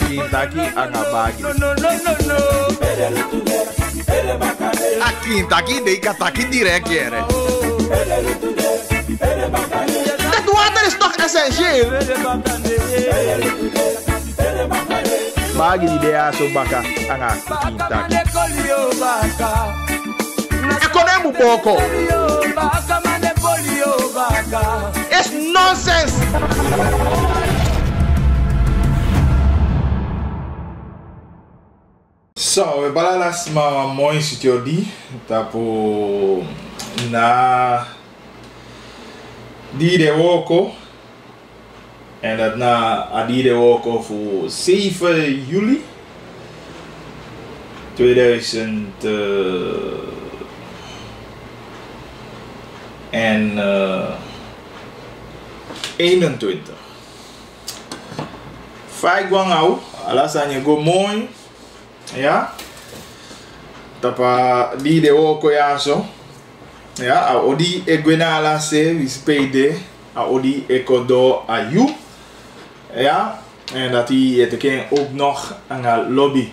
Kintaki angabagi. A Kintaki dei kataki direct hier. Dat water is toch essentieel? Bagi di dea so baka anga Kintaki. Economy boko. It's nonsense. So, we balalas ma mooi sitio di tapo na die de woko en dat na die de woko voor 7 juli 2021. Fai guangau alasanya go mooi. Ja, tapa di de woko ya so. Ja, a odi egwenala se wispede a odi ekodo a you. Ja, en dat hij het ken ook nog aan de lobby.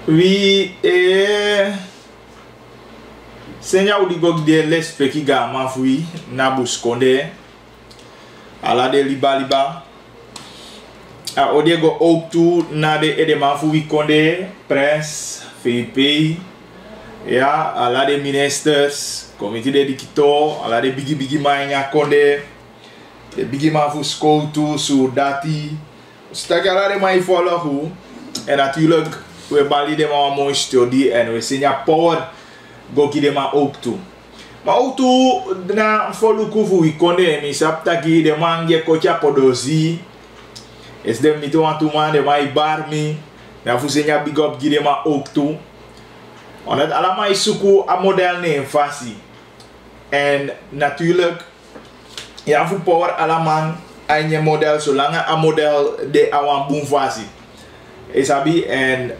Wie senya odi gok de lespeki gama fui na buskonde ala de liba. Odiego ook toe naar de edema voor wie konde press, VP, ja, alla de ministers, comité de dikito, alla de bigi manya konde, de bigi man voor school toe, zo dati, stak alla de man volgen en natuurlijk we bali de man mooi studie en we zien ja power goki de man ook toe. Maar ook toe na volgen voor wie konde, mi saptaki de man je kocha podozi. Is dem niet want to man de mai barmi na fusenya big up gide ma ook toe. Omdat allemaal is zoeken een model neem fasi. En natuurlijk ja voor power allemaal een je model zolang een model de awan boom fasi. Is abi en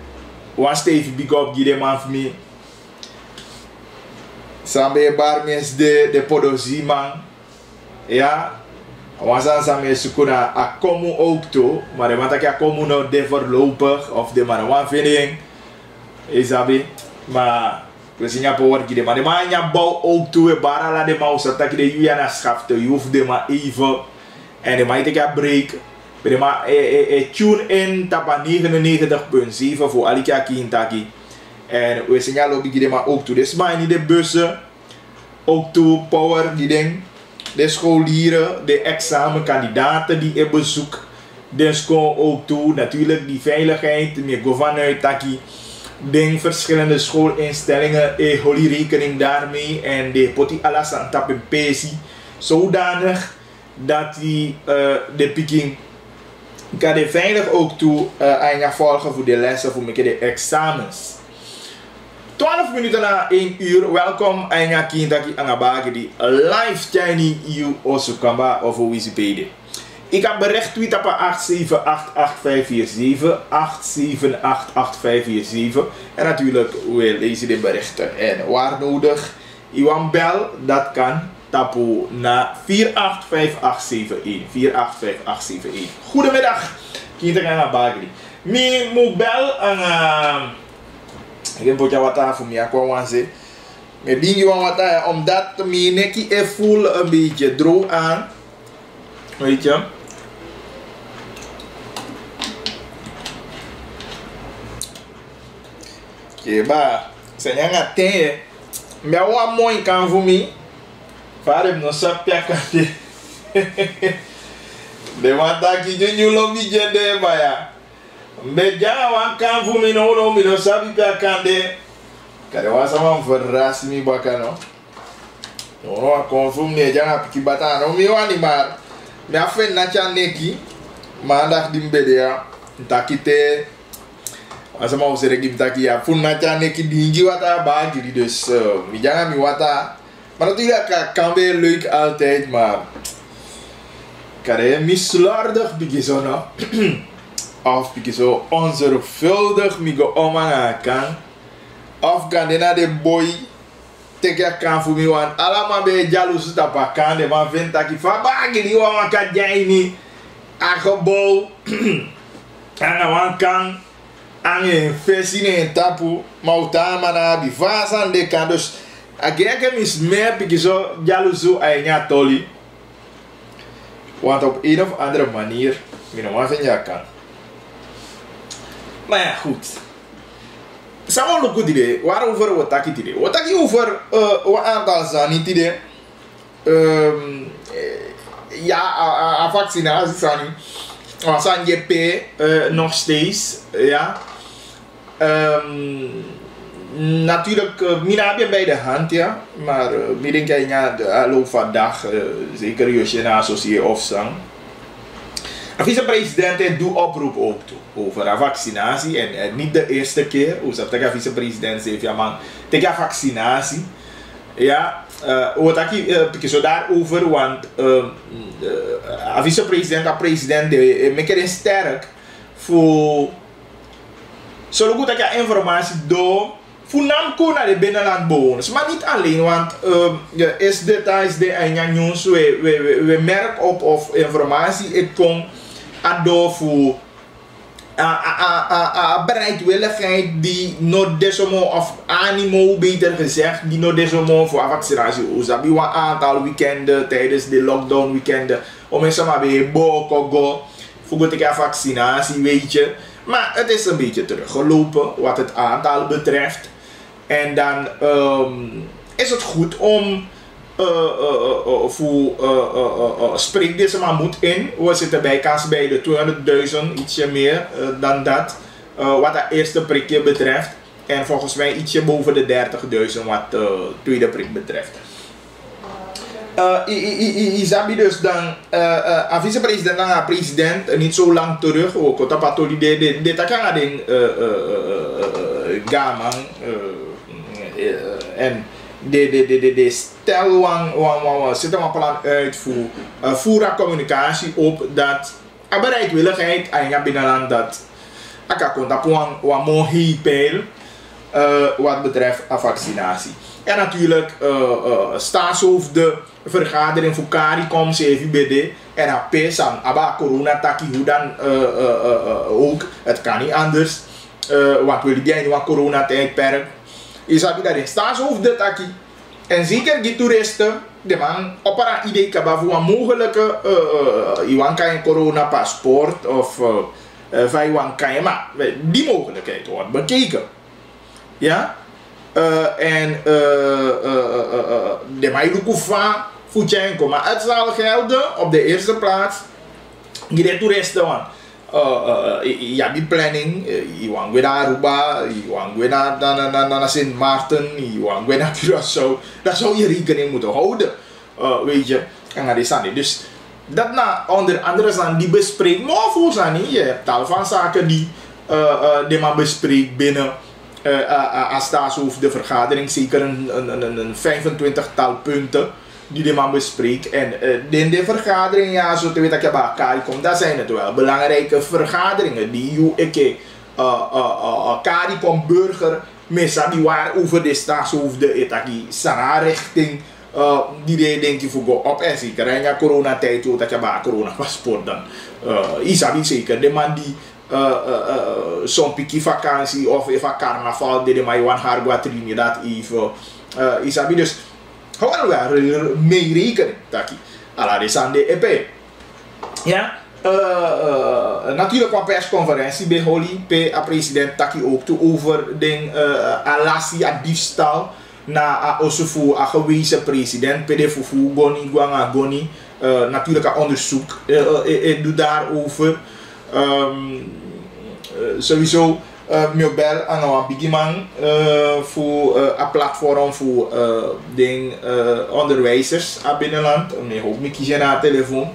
one steve big up gide man voor me. Sambe barmi is de podozi man. Ja. Wanneer ze zoeken naar a komen ook toe, maar de man dat komen nog de voorlopig of de man een vinding is dat maar we zien ja power gide maar de man ja bouw ook toe bara la de man zodat je de juia na schafte je hoeft de man even en de man dat je break de man tune in tapa 99.7 voor alikia Kintaki en we zien ja lobby gide maar ook toe dus maar niet de bussen ook toe power gide. De scholieren, de examenkandidaten die je bezoekt, de school ook toe, natuurlijk die veiligheid, meer vanuit taki, de verschillende schoolinstellingen, hou je rekening daarmee en de poti alles aan tappen pesi, zodanig dat die de picking kan de veilig ook toe aan je volgen voor de lessen, voor de examens. 12 minuten na 1 uur, welkom aan je Kintaki Angabagi die live Chinese you also kamba of Wikipedia. Ik heb bericht tweet op 8788547 en natuurlijk we lezen de berichten en waar nodig Iwan bel dat kan tapu na 485871 485871. Goedemiddag Kintaki Angabagi. Mi moet bel aan ik heb een wat voor mij kwam ze. Met dingen wat omdat mijn nekje voel een beetje droog aan. Weet je? Keba, zijn jij tien? Maar wat mooi kan voor mij. Vader nog sapja kan de. De wat dat je nu lobby de baya. Beja wan kan voor mij no mi no sabi pia kande. Kare wa sama verras mi bakano. No confirm ne janga piki bata no mi wani mar. Me afen na chaneki. Maandag dimbede ya. Ntakite. Asama usere gimtaki ya. Fun na chaneki dingi wata bagi dus mi janga mi wata. Maar natuurlijk kan weer leuk altijd maar. Kare mi slordig bigi zo no. Of ik zo onzorgvuldig me go omgaan kan. Of kan de na de boy teke kan voor me want allemaal bij jaloers dat pakken de man vindt dat ik van bagi die wan kan jij niet aan gebouw aan wan kan aan een vesine in tapu maar utama na die vasan de kan dus agek mis meer piki zo jaloezo aynya toli want op een of andere manier mijn man vindt ja kan maar ja goed. Sama luku tide, waarover wat taki tide? Wat taki over wat aantal zani tide? Ja, a vaccinatie zani. Wasan JP nog steeds, ja. Natuurlijk, mina heb je bij de hand, ja. Maar ik denk dat je de loop van dag, zeker je na associëren of zo. De vicepresident doet oproep ook toe over de vaccinatie en niet de eerste keer. Hoe zou de vicepresident zegt ja man, tegen vaccinatie. Ja, wat ik zo daarover, want de vicepresident en president maken het sterk voor zo goed dat je informatie door voor namco naar de binnenlandbewoners, maar niet alleen, want is details de nieuws we merken op of informatie ik kom door voor bereidwilligheid die nog desomo of animo beter gezegd die nog desomo voor vaccinatie usabi een aantal weekenden tijdens de lockdown weekenden om mensen maar weer bokogo voor de vaccinatie weet je, maar het is een beetje teruggelopen wat het aantal betreft en dan is het goed om spreek deze maar moed in. We zitten bij kans bij de 200.000, ietsje meer dan dat. Wat het eerste prikje betreft. En volgens mij ietsje boven de 30.000 wat de tweede prik betreft. Isabi dus dan, vicepresident en president, niet zo lang terug. Ook op de dit kan ding gaman en de stel zit er een plan uit voor voeren communicatie op dat bereidwilligheid aan binnenland dat ik contact wat mooi peil wat betreft vaccinatie. En natuurlijk staatshoofden vergadering voor CARICOM, CVBD en AP aan aba corona taki hoe dan ook het kan niet anders want we liggen in een corona tijdperk. Je zou dat in staatshoofden taki en zeker die toeristen de man op een idee hebben voor een mogelijke Iwan kan je corona paspoort of Iwan kan je maar die mogelijkheid wordt bekeken ja en de Mailukufa Futjenko maar het zal gelden op de eerste plaats die toeristen want ja, die planning, Iwan gue naar Aruba, Iwan gue naar Sint Maarten, Iwan gue naar Curaçao, daar zou je rekening moeten houden, weet je, en dat is aan die. Dus dat na onder andere zijn die bespreekt, maar voor zijn je hebt tal van zaken die man bespreekt binnen als staatshoofd de vergadering, zeker een 25-tal punten die de man bespreekt en in de vergadering ja zo te weten dat je bij elkaar komt dat zijn het wel belangrijke vergaderingen die je CARICOM burger mensen die waren over de staatshoofden etaki sana richting die denk je voor op en zeker en ja coronatijd dat je bij corona paspoort dan isabi zeker de man die zo'n pikkie vakantie of even carnaval die de man wan hargua Trinidad even isabi dus gewoon we mee rekenen taki ala de sande EP ja natuurlijk een persconferentie bij Holly p president taki ook toe over ding alasia diefstal na osofu a gewezen president pd fufu goni guanga goni natuurlijk een onderzoek doet daarover sowieso Mobel aan een bigiman voor een platform voor onderwijzers in binnenland. Ik hoop niet kiezen naar de telefoon.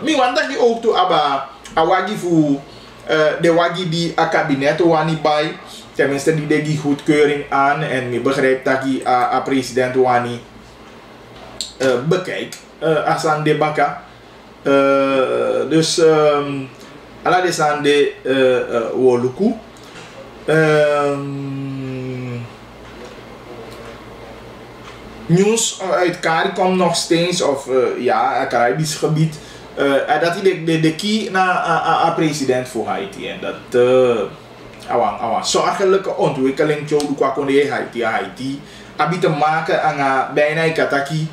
Ik want dat je ook toe awagi voor de wagi die een kabinet wani bij. Tenminste die de goedkeuring aan en ik begrijp dat je een president wani bekijkt als aan de baka. Dus ala desande woluku nieuws uit CARICOM nog steeds, of ja, Caribisch gebied, dat hij de key naar president voor Haiti. En dat een zorgelijke ontwikkeling qua Haiti heb te maken aan bijna kataki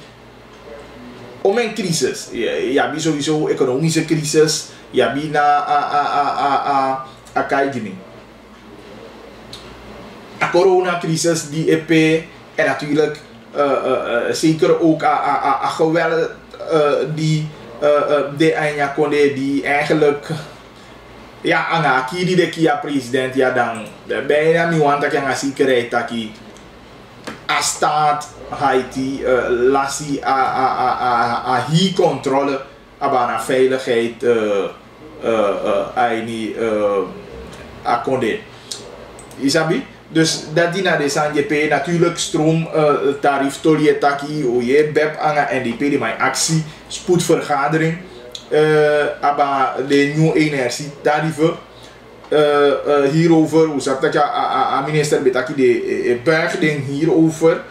om een crisis. Je hebt sowieso economische crisis, je hebt een coronacrisis die EP en natuurlijk zeker ook geweld die de Anja Condé die eigenlijk ja anga kiri de kia president ja dan bijna mi want dat je zekerheid taki a staat Haiti lassi a hi controle abana veiligheid aini a Condé isabi. Dus dat die naar de SNJP natuurlijk stroomtarief tolietaki oye BEP anga NDP die mijn actie spoedvergadering aba de nieuwe energietarieven hierover hoe zegt dat ja minister Betaki de bergding hierover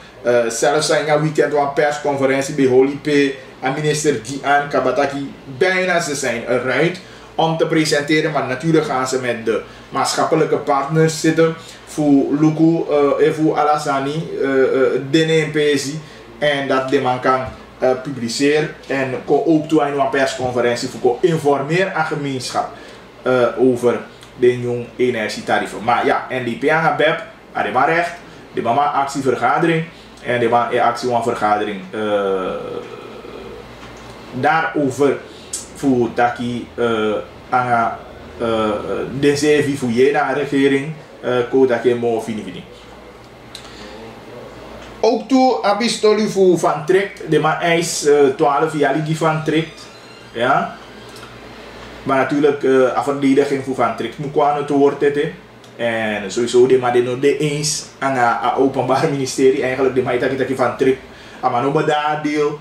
zelfs zijn ja weekend een persconferentie bij Holipe en minister Dian Kabataki bijna ze zijn eruit om te presenteren, maar natuurlijk gaan ze met de maatschappelijke partners zitten voor Luku en voor Alassani, DNPC en dat de man kan publiceren en ook toe aan een persconferentie voor informeren aan gemeenschap over de nieuwe energietarieven. Maar ja, NDP aan BEP, de man recht, de man actievergadering en de man actie een vergadering daarover voor taki aan de zeven voor je regering dat je mo fini. Ook toe heb je voor van trekt, de man eis 12 jaar die van trekt, ja. Maar natuurlijk a verdediging voor van trekt moet kwam te worden en sowieso de man de eens aan het openbaar ministerie eigenlijk de man dat je van trekt, maar nog bedadeel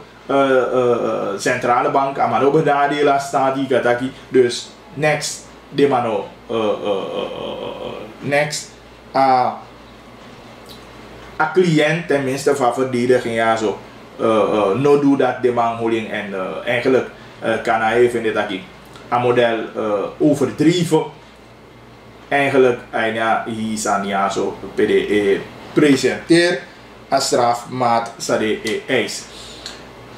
centrale bank, maar nog bedadeel staat die kataki, dus next de man next a cliënt tenminste van verdediging ja zo no do dat de man holding en eigenlijk kan hij even dit aquí een model overdreven eigenlijk en ja hier staan ja zo PDE presenteer als strafmaat sade eis.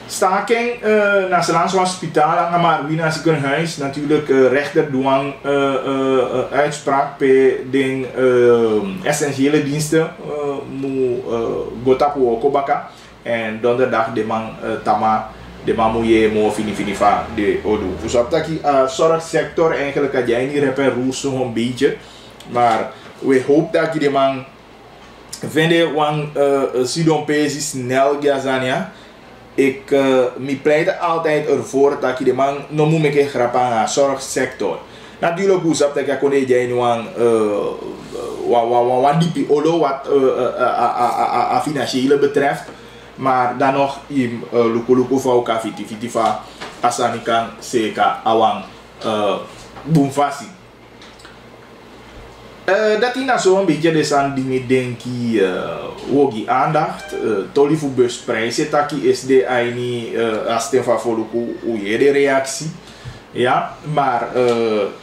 Staking naar het hospitaal, maar wie naar ziekenhuis natuurlijk rechterdwang uitspraak bij de essentiële diensten moet gotapu okobaka en donderdag de man tama de man moet je mo fini van de odo. Dus op dat zorgsector eigenlijk had jij niet reparoes nog een beetje, maar we hopen dat de man vinden want sidon pesi snel gazania. Ik me pleit altijd ervoor dat je de man no moet maken grap aan de zorgsector. Natuurlijk hoe zat dat ik kon je wat diepi olo wat financiële betreft, maar dan nog in luku voor kafiti asanikan seka awang boomfasi. Dat is nou zo'n beetje dus aan dingen denk ik wogi aandacht. Tolly voor busprijzen taki is de aini als ten favoluku hoe je de reactie. Ja, maar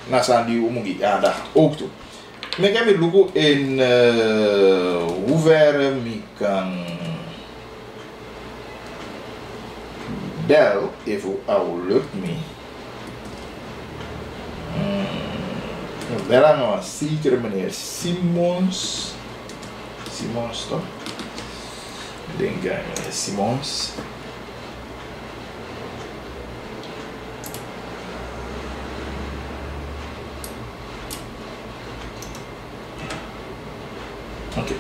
nasan die wogi aandacht ook toe. Ik heb het luku in hoeverre ik kan bel even al lukt me. Bella nog zeker meneer Simons. Simons toch? Ik denk meneer Simons. Oké.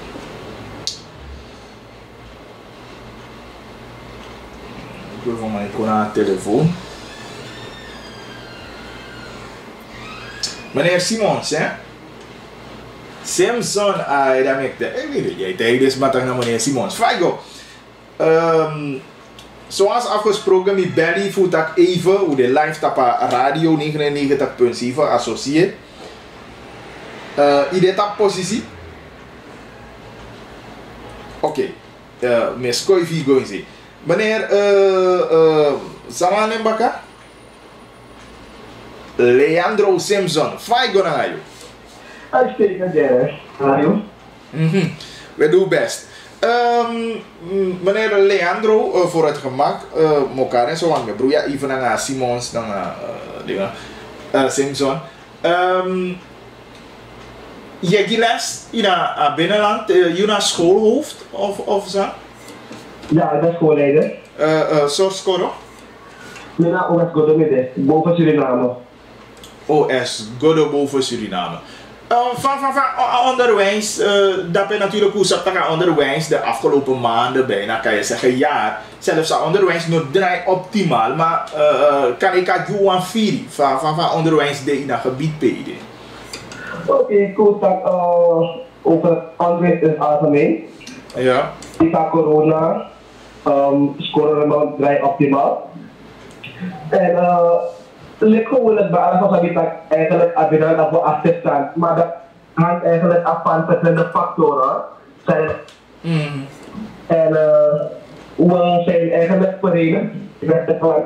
Ik wil van mijn telefoon. Meneer Simons, hè? Simpson, dat maakt de. Jij tegen deze matter naar meneer Simons. Faigo. Zoals afgesproken, met Belly voelt ik even hoe de live tapa radio 99.7 associeer. In deze positie. Oké. Mes Koivi Goinzi. Meneer Samane Baka? Leandro Simpson. Fai gonayo. Uitstekend, Dennis. Hallo. We doen best. Meneer Leandro, voor het gemak, Mokar en zo aan mijn broer, even naar Simons, dan Simpson. Je les in het binnenland, je naar schoolhoofd of zo? Ja, ik ben schoolleider. Soort score? Mina OS Godo midden, boven Suriname. OS Godo boven Suriname. Van onderwijs, dat ben natuurlijk hoe ze dat onderwijs de afgelopen maanden, bijna kan je zeggen jaar. Zelfs dat onderwijs nog draait optimaal, maar kan ik het Johan Firi van onderwijs in dat gebied peden? Oké, goed, dan over onderwijs in het algemeen. Ja. Ik ga corona scoren we draait optimaal. En Lekko wil het beaarden van habitat eigenlijk abinaan of assistent, maar dat hangt eigenlijk af van verschillende factoren. En we zijn eigenlijk verenigd met de klant.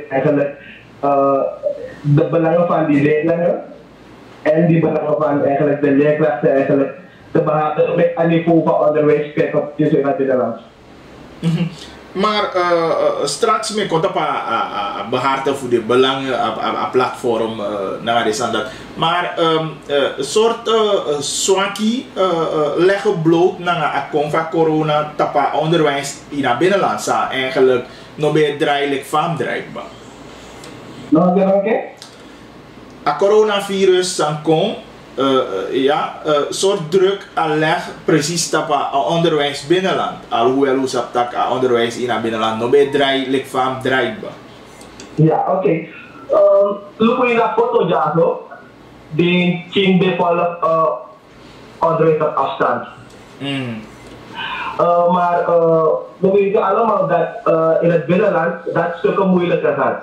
Eigenlijk de belangen van die leerlingen en die belangen van eigenlijk de leerkrachten eigenlijk te behartigen met een niveau van onderwijs kijken op dit Nederlands. Maar straks meer komt op behartigen voor de belangen op platform naar de standaard. Maar een soort swaki leggen bloot naar een van corona tapa onderwijs in het binnenland zou eigenlijk nog bij draailijk van drijfbaar. Nog een keer? Het coronavirus dan komt. Soort druk leg precies op onderwijs binnenland. Alhoewel hoe ze dat onderwijs in het binnenland nog bij draailijk van drijfbaar. Ja, oké. Look in dat foto ja zo. Die team develop onderwijs op afstand. Maar we weten allemaal dat in het binnenland dat stukken moeilijker gaat.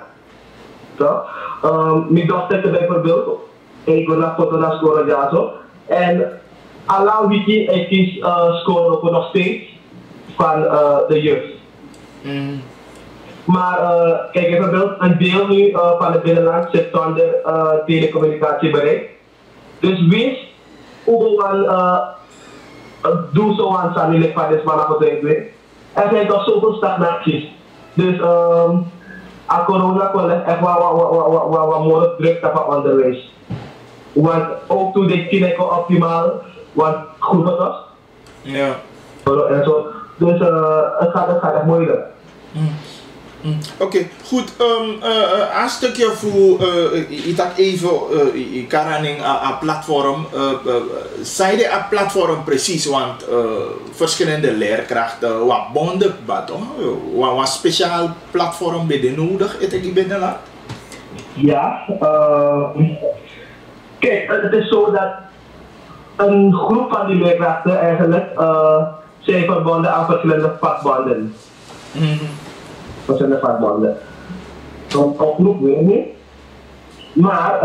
So, mijn dochter bijvoorbeeld. Ik wil naar foto naar scoren ja zo. En alle wiki ik kies scoren ook nog steeds van de jeugd. Maar kijk bijvoorbeeld een deel nu van het binnenland zit zonder telecommunicatiebereik. Dus wees hoe we doen zo aan samenleving van deze mannen bedrijven. Er zijn toch zoveel stagnaties. Dus aan corona kon het echt wat meer druk op onderwijs. Want ook toen de kinderen optimaal, want goed was. Ja. En zo. Dus het gaat echt moeilijk. Oké, goed. Een stukje voor ik had even karaning aan platform. Zij de platform precies, want verschillende leerkrachten, wat bonden, wat speciaal platform ben je nodig, het ik binnenlaat? Ja, kijk, het is zo dat een groep van die leerkrachten eigenlijk zijn verbonden aan verschillende vakbonden. Verschillende vakbonden. Zo'n groep weet ik niet. Maar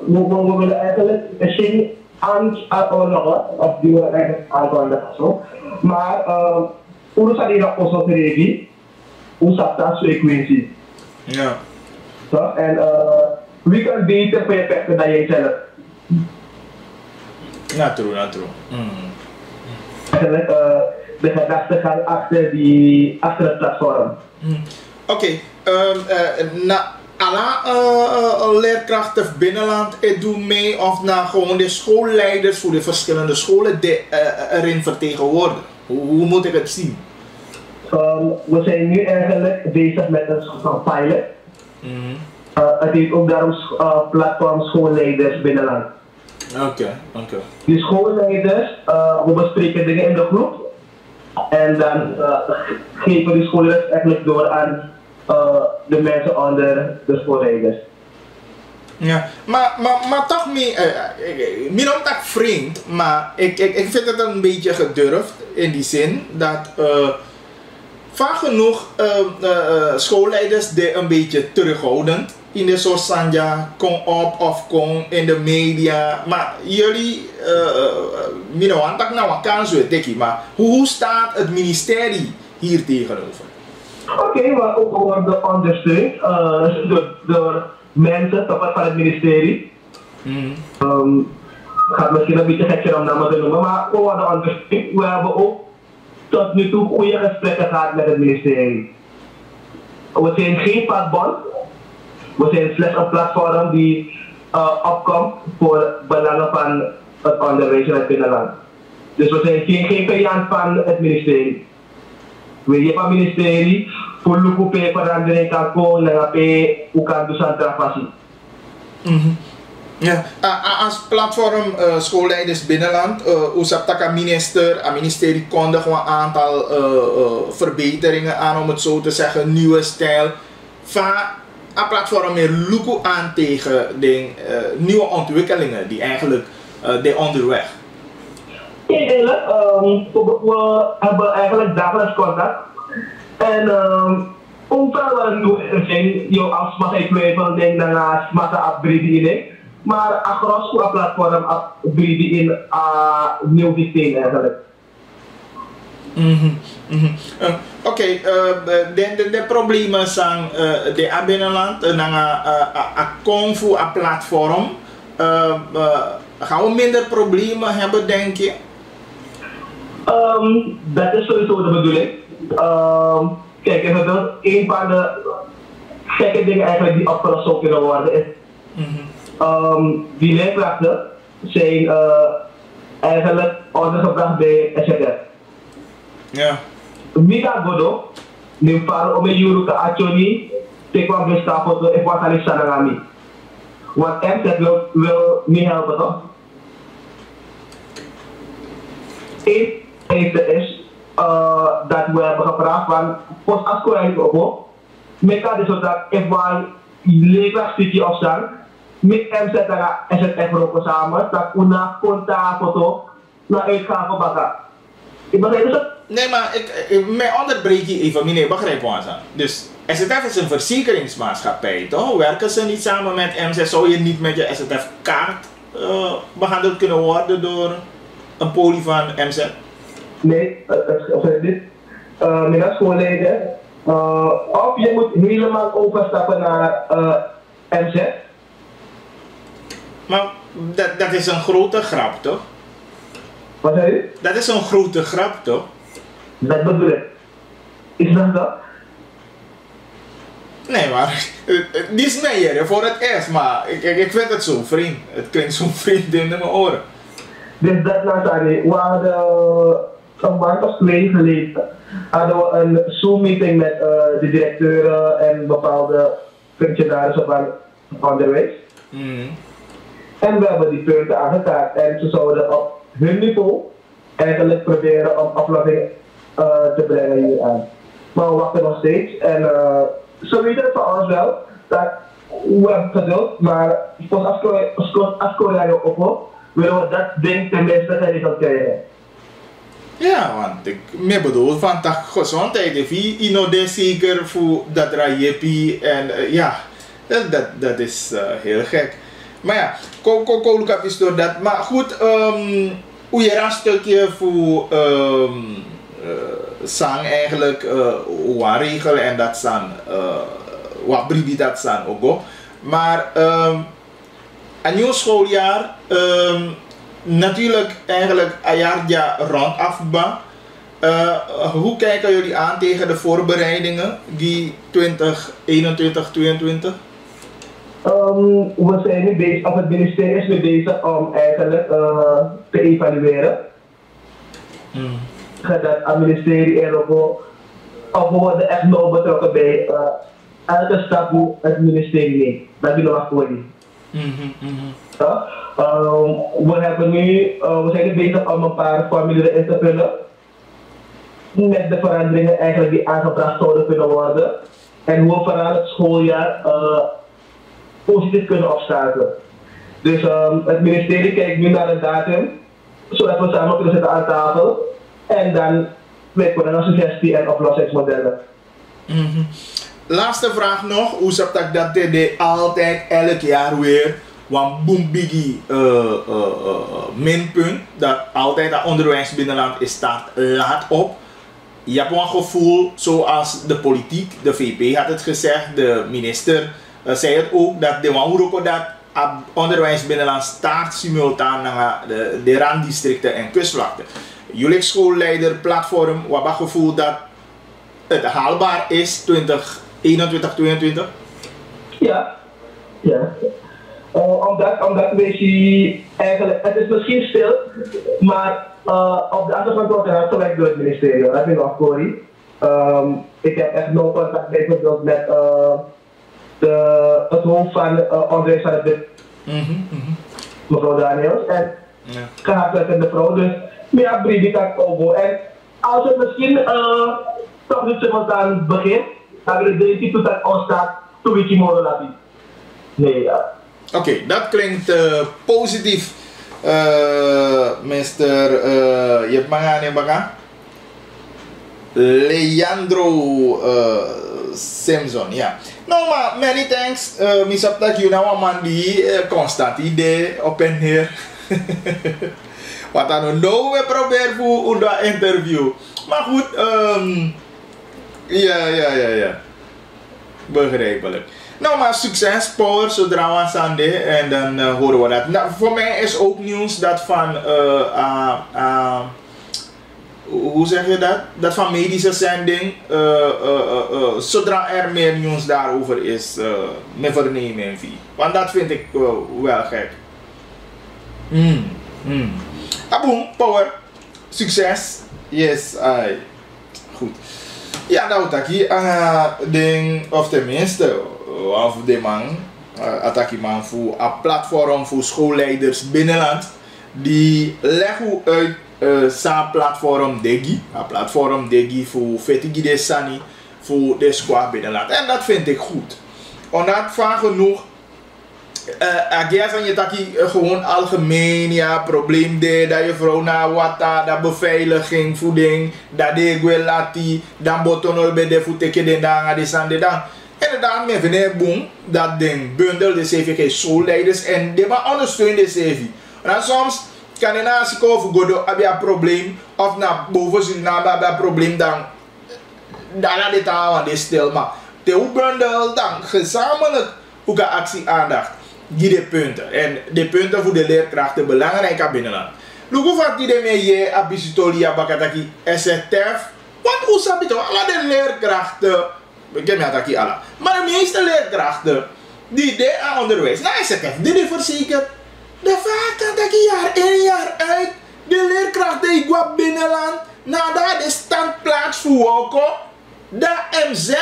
we willen eigenlijk misschien aankondigen, of die willen eigenlijk aankondigen zo. Maar hoe zou die dat onze regie? Hoe zou dat frequentie? Ja. So, en wie kan beter perfecten dan jijzelf? True. Eigenlijk de gedachten gaan achter het platform. Oké, alle leerkrachten binnenland doen mee of gewoon de schoolleiders voor de verschillende scholen erin vertegenwoordigen? Hoe moet ik het zien? We zijn nu eigenlijk bezig met een soort van pilot. Het is ook daarom platform schoolleiders binnenland. Oké. Die schoolleiders, we bespreken dingen in de groep en dan geven die schoolleiders eigenlijk door aan de mensen onder de schoolleiders. Ja, maar toch niet dat vreemd, maar ik vind het een beetje gedurfd in die zin dat vaak genoeg schoolleiders die een beetje terughoudend in de Sosanja kom op of kom in de media. Maar jullie, antak nou een kans weer, maar hoe staat het ministerie hier tegenover? Oké, maar ook worden ondersteund door mensen van het ministerie. Gaat misschien een beetje gek zijn om namen te noemen, maar we worden ondersteund. We hebben ook tot nu toe goede gesprekken gehad met het ministerie. We zijn geen vakbond, we zijn slechts een platform die opkomt voor belangen van het onderwijs in het binnenland. Dus we zijn geen vijand van het ministerie. We hebben het ministerie voor lukupe verandering kan komen naar hoe kan dus aan trapassie. Ja, als platform schoolleiders binnenland, Oesaptaka ministerie kondigt een aantal verbeteringen aan, om het zo te zeggen, nieuwe stijl. Van een platform meer luku aan tegen de nieuwe ontwikkelingen die eigenlijk de onderweg. Eigenlijk, we hebben eigenlijk dagelijks contact. En overal waar we doen zijn, je als mag ik twijfel, denk daarnaast massa upgrade in. Maar across het platform upgrade in nieuw systeem eigenlijk. Oké, de problemen zijn de binnenland, een confu platform. Gaan we minder problemen hebben, denk je? Dat is sowieso de bedoeling. Kijk, bijvoorbeeld, een van de gekke dingen eigenlijk die opgelost zou kunnen worden is, die leerkrachten zijn eigenlijk ondergebracht bij SZF. Ja. Mika Godo, neem paro ome yuru ka achoni, tekwa besta foto e wat ali sanangami. Want MZ wil niet helpen toch? Eerste is dat we hebben gevraagd van post als correct op, meka dus dat if wij leerkrachtstukje opstaan, met MZ dan SZF roken samen, dat una konta foto naar uitgave bakken. Ik begrijp dat? Nee, maar mij onderbreek je even, meneer, begrijp ons aan. Dus SZF is een verzekeringsmaatschappij, toch? Werken ze niet samen met MZ? Zou je niet met je SZF-kaart behandeld kunnen worden door een poli van MZ? Nee, of dit. Meneer schoolleider, of je moet helemaal overstappen naar MZ. Maar dat is een grote grap, toch? Wat zei u? Dat is een grote grap, toch? Dat bedoel ik. Is dat dat? Nee, maar die is mij hier voor het eerst, maar ik vind het zo vreemd. Het klinkt zo vreemd in mijn oren. Dus dat Nathalie, we hadden een maand of 2 geleden hadden we een Zoom-meeting met de directeuren en bepaalde functionarissen van onderwijs. En we hebben die punten aangekaart en ze zouden op hun niveau eigenlijk proberen om oplossing te brengen hier aan. Maar we wachten nog steeds en ze weten het van ons wel dat we hebben geduld, maar als Korea op willen we dat ding tenminste geregeld krijgen. Ja, want ik bedoel van dat gezondheid, is zeker voor dat rajepi en ja, dat is heel gek. Maar ja, Kolukap is door dat. Maar goed, hoe je een stukje voor zang eigenlijk wat regelen en dat zijn wat bribi dat zijn ook. Maar een nieuw schooljaar, natuurlijk eigenlijk een jaar rond afba. Hoe kijken jullie aan tegen de voorbereidingen die 2021, 2022? We zijn nu bezig, of het ministerie is nu bezig om eigenlijk te evalueren. Dat het ministerie er ook of we worden echt nauw betrokken bij elke stap die het ministerie neemt. Dat willen we voor die. We zijn nu bezig om een paar formulieren in te vullen. Met de veranderingen eigenlijk die aangebracht zouden kunnen worden. En hoe we vooral het schooljaar positief kunnen opstarten. Dus het ministerie kijkt nu naar een datum, zodat we samen kunnen zitten aan tafel en dan met een suggestie en oplossingsmodellen. laatste vraag nog. Hoe zegt dat de altijd elk jaar weer een boembiggie minpunt dat altijd dat onderwijs binnenland is staat laat op. Je hebt een gevoel zoals de politiek, de VP had het gezegd, de minister zei het ook dat de Wahuroko dat onderwijs binnenland start simultaan naar de randdistricten en kustvlakte. Jullie schoolleider platform, wat het gevoel dat het haalbaar is 2021, 2022? Ja. Omdat we eigenlijk, het is misschien stil, maar op de achtergrond wordt er gewerkt door het ministerie. Dat vind ik wel Corrie. Ik heb echt nog contact bijvoorbeeld met het hoofd van onderwijs van het mevrouw Daniels. En gehad met de vrouw, dus meer brief kan komen. En als het misschien toch niet simultaan begint, dan wil ik de dat ontstaat, toen weet je mooi laten. Nee, ja. Oké, dat klinkt positief, Mr. Je hebt Manga Leandro Simpson, ja. Nou, maar many thanks. Misap dat je nou een man die constant idee op en neer. Wat dan nou we proberen voor een interview. Maar goed, ja. Begrijpelijk. Nou, maar succes, Power, zodra we aan de en dan horen we dat. Nou, voor mij is ook nieuws dat van, hoe zeg je dat? Dat van medische zending, zodra er meer nieuws daarover is, me vernemen. Want dat vind ik wel gek. Aboom, Power, succes. Yes, goed. Ja, nou, taki, ding, of tenminste, of de man, ataki man voor een platform voor schoolleiders binnenland, die leggen uit zijn platform Degi, een platform Degi voor Fetigi de Sani, voor de school binnenland. En dat vind ik goed. Omdat van genoeg, ageas aan je taki gewoon algemeen, ja, probleem de, dat je vrouw na water, dat beveiliging, voeding, dat de guelati, dan botonol bij de voeteke de danga, de sande dan. Inderdaad, men vindt het boom, dat ding bundel de CV schoolleiders en die maar ondersteunen de CV. En soms kan je naast je komen voor heb je een probleem, of naar boven zien, heb je een probleem, dan naar dit aan, dit stil. Maar de bundel dan gezamenlijk ook een actie aandacht. Die de punten. En de punten voor de leerkrachten belangrijk binnenland. Lugu van die de mee je abisitolia bakataki SFTF. Want hoe sabi toch alle de leerkrachten. Ik ken me ataki alla. Maar de meeste leerkrachten die de aan onderwijs. Nou SFTF die de verzekerd. De vaak dat jaar in jaar uit. De leerkrachten die qua binnenland. Nadat de standplaats voor Woko. De MZ.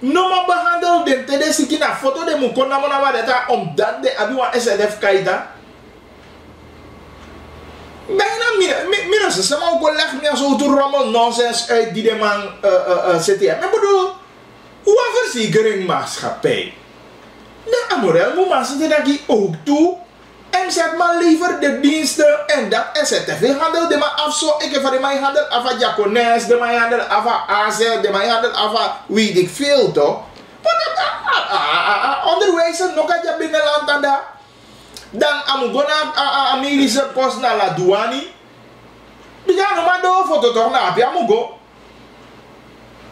No maar behandel de tedesiki na foto de mukona mona wadeta omdat de abiwa SDF kaida. Bijna minus ze maar ook leg meer zo te rommel nonsens uit die de man CTM. Ik bedoel, hoe een verzekeringmaatschappij. De amorel moet maar zitten dat die ook toe. En zet maar liever de diensten en dat STV handel de maar af zo. Ik heb van de mij handel af Jacones, de mij handel af Azel, de mij handel af weet ik veel toch. Want onderwijzen nog uit je binnenland aan dat. Dan amugona a medische post naar la douane. Bija no maar door foto toch na bij amugo.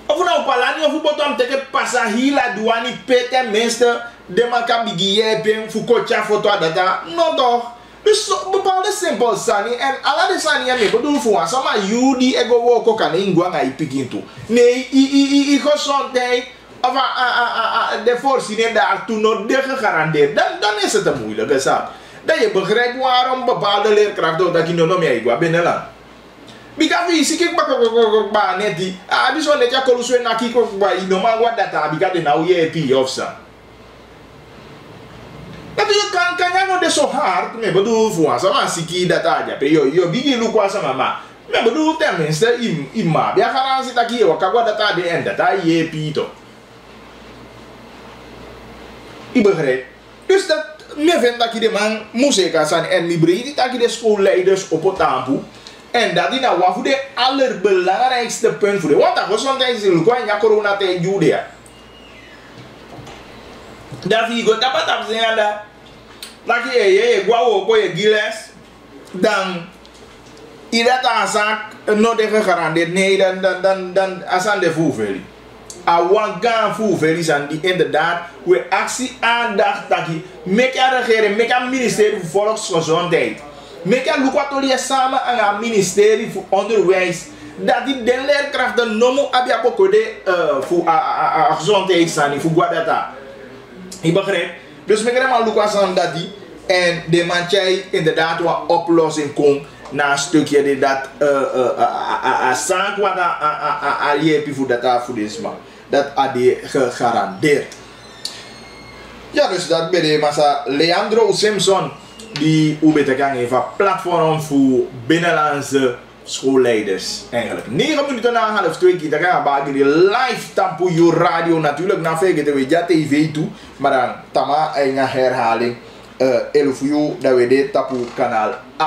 Of nou palani of botom teke passahi la douane pete mensen. De man kan bigiye pen fukocha foto data. No toch. Dus bepaalde simpel sani en alla de sani me bedoel voor sama you die ego woko kan ingwa ngai pikin toe. Nee, i go sonday of de voorziening daartoe nog de gegarandeerd. Dan is het een moeilijke zaak. Dat je begrijpt waarom bepaalde leerkrachten dat je nog meer igwa binnenland. Bika visi kik ba neti. Abi so net ya koluswe na kiko ba inoma wa data bika de nou je pi of sa. Dat je kan je nog de zo hard, me bedoel voor sama siki data aja pe yo bigi lu kwa sama ma. Me bedoel tenminste ima. Bia garansi dat je wakwa data de en data je pi to. Ik begrijp. Dus dat me vindt dat je de man moest zijn en librerie dat je de schoolleiders op het taboe. En dat die nou wat voor de allerbelangrijkste punt voor de. Want dat was sometimes in Lukwanja corona tijd Judea. Davi go dapat absenada. Laki ye gwa wo ko ye giles dan ida ta sak no de gegarandeerd nee dan asan de voeveli. A wangan voeveli san die inderdaad we actie aandacht taki mek ja regering mek ja ministerie voor volksgezondheid. Mek ja lukwatolie samen aan het ministerie voor onderwijs dat die den leerkrachten nomo abia bokode voor gezondheid san voor guadata. Je begrijpt? Dus mek ja maar lukwasan dat die en de manchai inderdaad wat oplossing komt na een stukje dat sank wat aliepi voor dat voedisma dat ade gegarandeerd. Ja, dus dat ben de massa Leandro Simpson die ubetekang even platform voor binnenlandse schoolleiders eigenlijk. 9 minuten na half 2 keer dan gaan we die live tapu je radio natuurlijk naar VGTW TV toe, maar dan tama een herhaling. Elufuyu dat we dit tapu kanaal 8.5.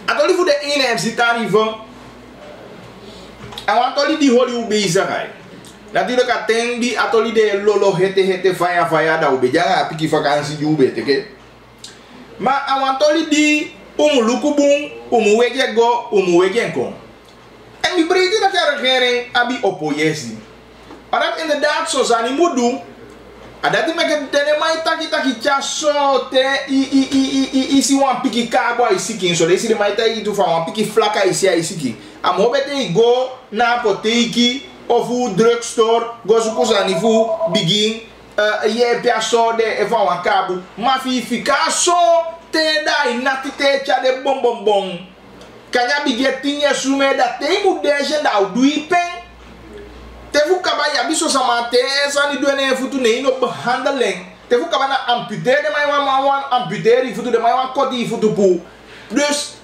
Atoli voor de ene MC tarieven. En wat atoli die holi bezig is. Natuurlijk ateng die atoli de lolo hete faya dat we jangan piki vakantie jube teke. Maar atoli die lukubung wege go wege kom. En die breedte dat de regering abi oppositie. Maar dat inderdaad zo zijn moet doen. Adati make tene mai taki chaso te isi wan piki kabo isiki so desi de mai taki tu fa wan piki flaka isi isiki amobete go na apoteki of drugstore go sukusa ni fu begin ye piaso de e fa wan kabo ma fi kaso te dai nati te cha de bom kanya bigetinye sume da te mu deje da udui pen tefu kaba ya biso sama te sani duene futu ne ino behandeling tefu kaba na amputeer de mai wan amputeer i futu de mai wan koti i futu pu dus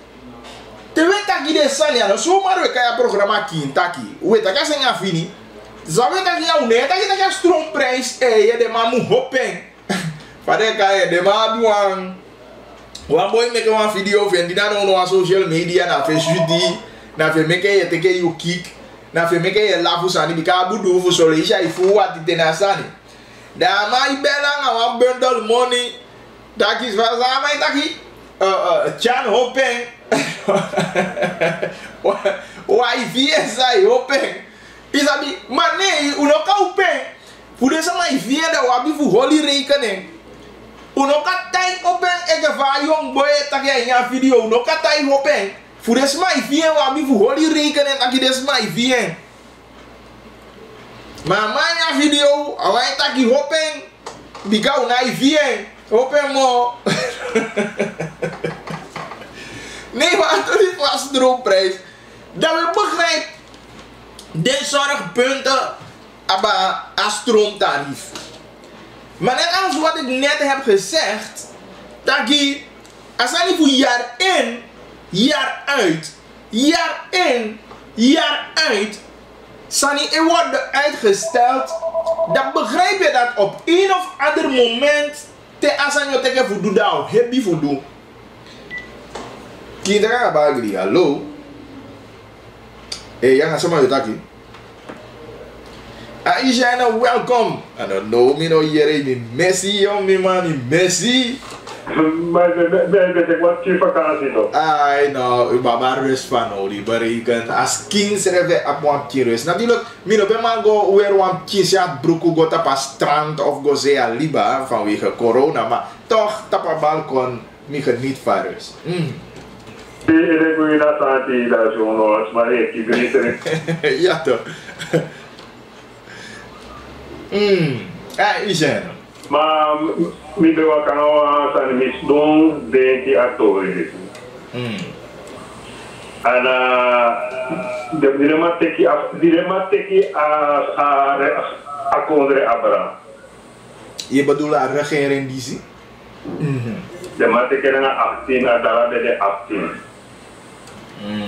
te weta ki de sani ano so maro we kaya programa kintaki weta ka senga fini zaweta ki ya une ta ki strong price ye de mamu hopen pare kaya de ma duan wan boy make wan video vendina no no social media na Facebook na fe make ye teke you kick na fe meke ye lafu sani bika budu fu so isha ifu wati tena sani da mai bela nga wan bundle money taki swaza mai taki chan hopen wa ifie sai hopen isabi mane unoka hopen fude sama ifie da wabi fu holy rekening unoka tai hopen ege va young boy taki ya video unoka tai hopen voor de smai vien wa mi voor holy rekenen aki de smai vien. Maar mijn video awai taki hopen bika unai vien hopen mo. Nee, maar het was droomprijs. Dat we begrijpen de zorgpunten aba stroomtarief. Maar net als wat ik net heb gezegd, dat je als je voor jaar in jaar uit, jaar in, jaar uit, Sani wordt uitgesteld, dan begrijp je dat op een of ander moment te asanyo teke voodoo dao, hebi voodoo. Kinderen bagri, hallo. Hey, yang asama yotaki. Aisha, welcome. I don't know, me no yere mi Messi, yo mi mani Messi. Maar ik wat je vakantie toch? Ai no, baba rust van die berekent as king serve op wan kirus. Natuurlijk, mino be man go weer wan kishat broeku go tapa strand of go zea liba vanwege corona, maar toch tapa balkon mi geniet van rust. Ik wil dat aan die daar zo nog, maar ik weet het. Ja toch. Is er. Maar mi be wa kanawa san misdon de ki actori. Ana de dilema teki a kondre abra. Je bedoelt de regering die zie? De mateke na 18 adala de 18.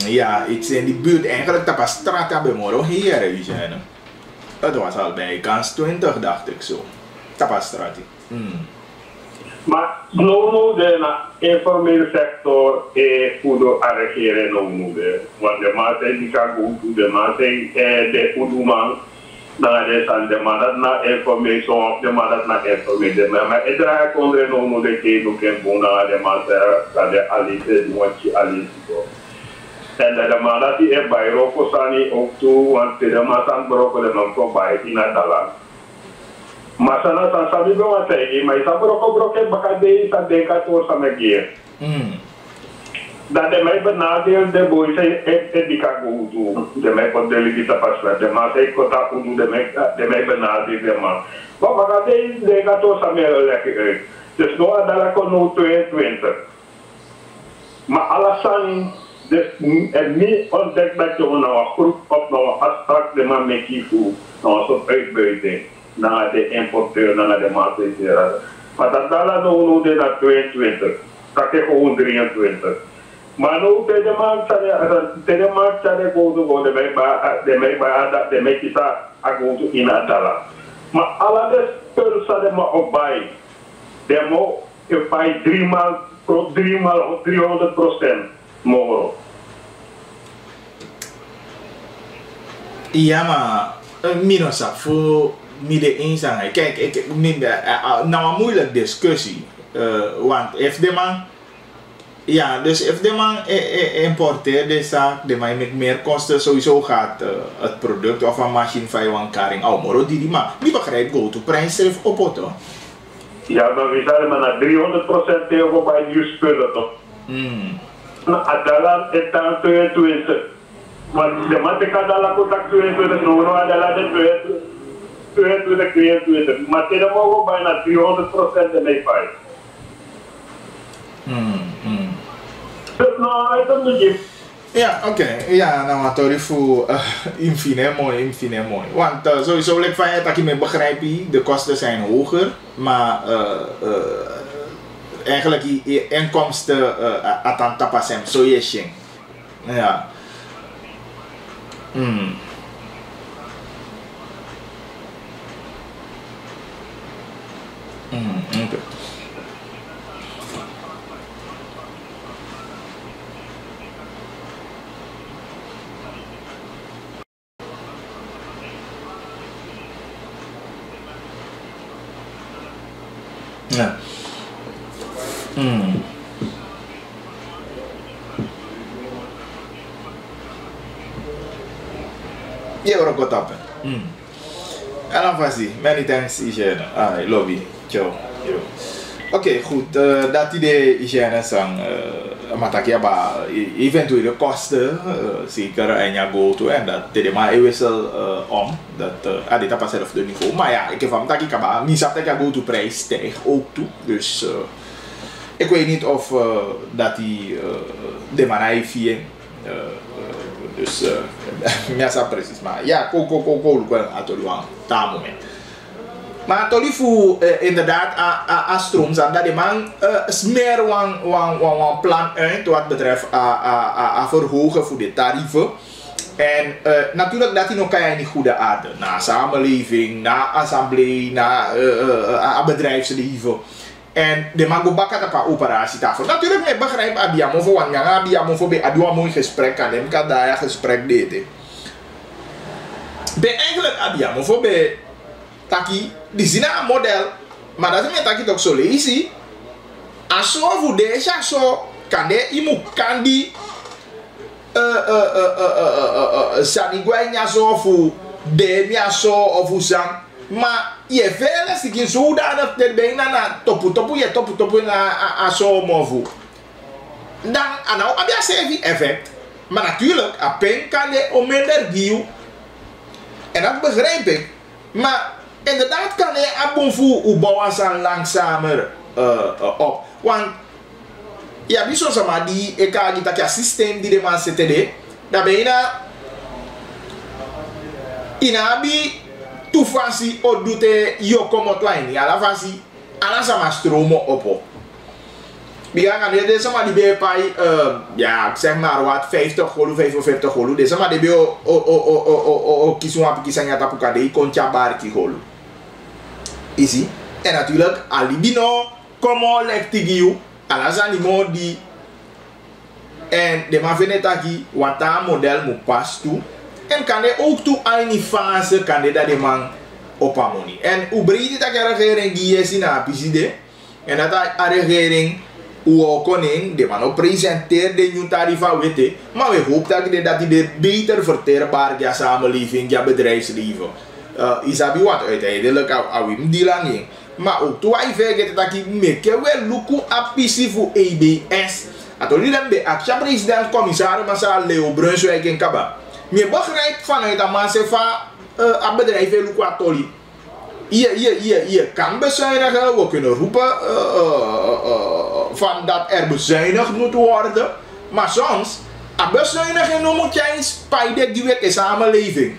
Ja, iets in die buurt eigenlijk tapa straat hebben moro hier is er. Het was al bij kans 20 dacht ik zo. Tapastrati. Maar no de informele sector pudo arregere no mude. Want de mate di kagu de mate de pudo man dans les salles de mandat, na information, de mandat na informé de même. Et de la contre nous de qui nous sommes bons dans les mandats, c'est-à-dire aller de moi qui aller. Et de mandat qui est bairo pour s'ani autour, on te demande sans broco de non pour bailler inatala. Masana sans savoir comment faire, mais ça broco broquer bakade, ça décato ça me guère. Dat de mij benadeel de boeien en die kan goed doen. De mij komt de liefde pas met de man. Ik kon dat goed doen. De mij benadeel de man. Maar wat gaat de gaat toch samen lekker uit. Dus nu had dat kon nu 22. Maar alles aan dus en niet ontdekt dat je nou een groep op nou een abstract de man met kiezen. Nou zo'n uitbuiting naar de importeur naar de maatschappij. Maar dat daar nou nu naar 22. Dat is gewoon 23. Maar nu de markt zijn go de mij kita go in Adala. Maar alle de spullen zijn maar op bij. De mo je bij 300% mogelijk. Ja, maar minusap voor midden eens aan. Kijk, ik nou een moeilijke discussie. Want if de man, ja, dus if de man importeert de zaak, de man met meer kosten, sowieso gaat het product of een machine van je karing al moro die maar wie begrijpt go to prijs op auto. Ja, maar we zijn maar naar 300% tegen bij je spullen toch? Nou, Adala is dan 22. Want de man die kan Adala contact 22, no Adala de 22. Maar tegen mogen bijna 300% de mee bij. Ja, oké. Ja, nou wat sorry voor infine mooi. Want sowieso like van je dat je me begrijpt, de kosten zijn hoger, maar eigenlijk die inkomsten atanta pasem so je ja. Okay. Ja. Je wordt ook tappen. En dan vast die. Many thanks, Hygiëne. Lobby. Ciao. Oké, goed. Dat idee Hygiëne sang. Maar eventuele kosten. Zeker en ja go to. En dat de maar wissel om. Dat dit pas zelf de niveau. Maar ja, ik heb van dat ik heb niet zat dat ik go to prijs stijgt ook toe. Dus ik weet niet of dat die de man heeft hier. Dus ja, precies. Maar ja, ko atoliwan daar moment. Maar tolifu inderdaad a stroom dat de man smeer wan plan uit wat betreft a verhogen voor de tarieven. En natuurlijk dat hij nog kan je niet goede aarde. Na samenleving, na assemblee, na bedrijfsleven. En de man go bakken op een operatietafel. Natuurlijk met begrijp Abiamo voor want Abiamo voor bij Adua mooi gesprek aan hem kan daar gesprek deden. Bij eigenlijk Abiamo voor bij taki die zien een model, maar dat is met taki toch zo lazy. Als zo voor deze zo kan de iemand kan die saniguanya zo voor demia zo of hoe sang. Maar je veel is die zo dat er bijna na topu na zo movu. Dan nou heb je zeven effect. Maar natuurlijk, a pen kan je om minder giu. En dat begrijp ik. Maar inderdaad kan je abonvoer opbouwen zijn langzamer op. Want ja, bijzonder sama die ik kan dat je systeem die de man zit te dat bijna inabi toefansi o doet je komot line ja la fasi ala sama stromen op. Biar kan deze maar die bij pai ja zeg maar wat 50 golu 55 golu deze maar die bij o kisu api kisanya tapuka de koncha barki golu. Easy. En natuurlijk alibino como lektigiu ala zanimo di en de ma venetaki wata model mu pas tu En kan hij ook toe aan die fase, kan hij dat die man op harmonie. En hoe breed dat de regering die is in haar PCD. En dat de regering, hoe ook koning, die man ook presenteert de nieuwe tarieven, weet je. Maar we hopen dat hij beter verteerbaar is, samenleving, ja bedrijfsleven. Isabi wat uiteindelijk aan we die lang in. Maar ook toen hij vergeet dat hij meke wel luku apisi voor EBS. Atoli dan de actie-president commissaris Massa Leo Brunswijk in Kaba. Je begrijpt vanuit dat man zegt van een bedrijf wil luku atoli. Je kan bezuinigen, we kunnen roepen van dat er bezuinigd moet worden. Maar soms, een bezuiniging moet je eens spijtig die week in samenleving.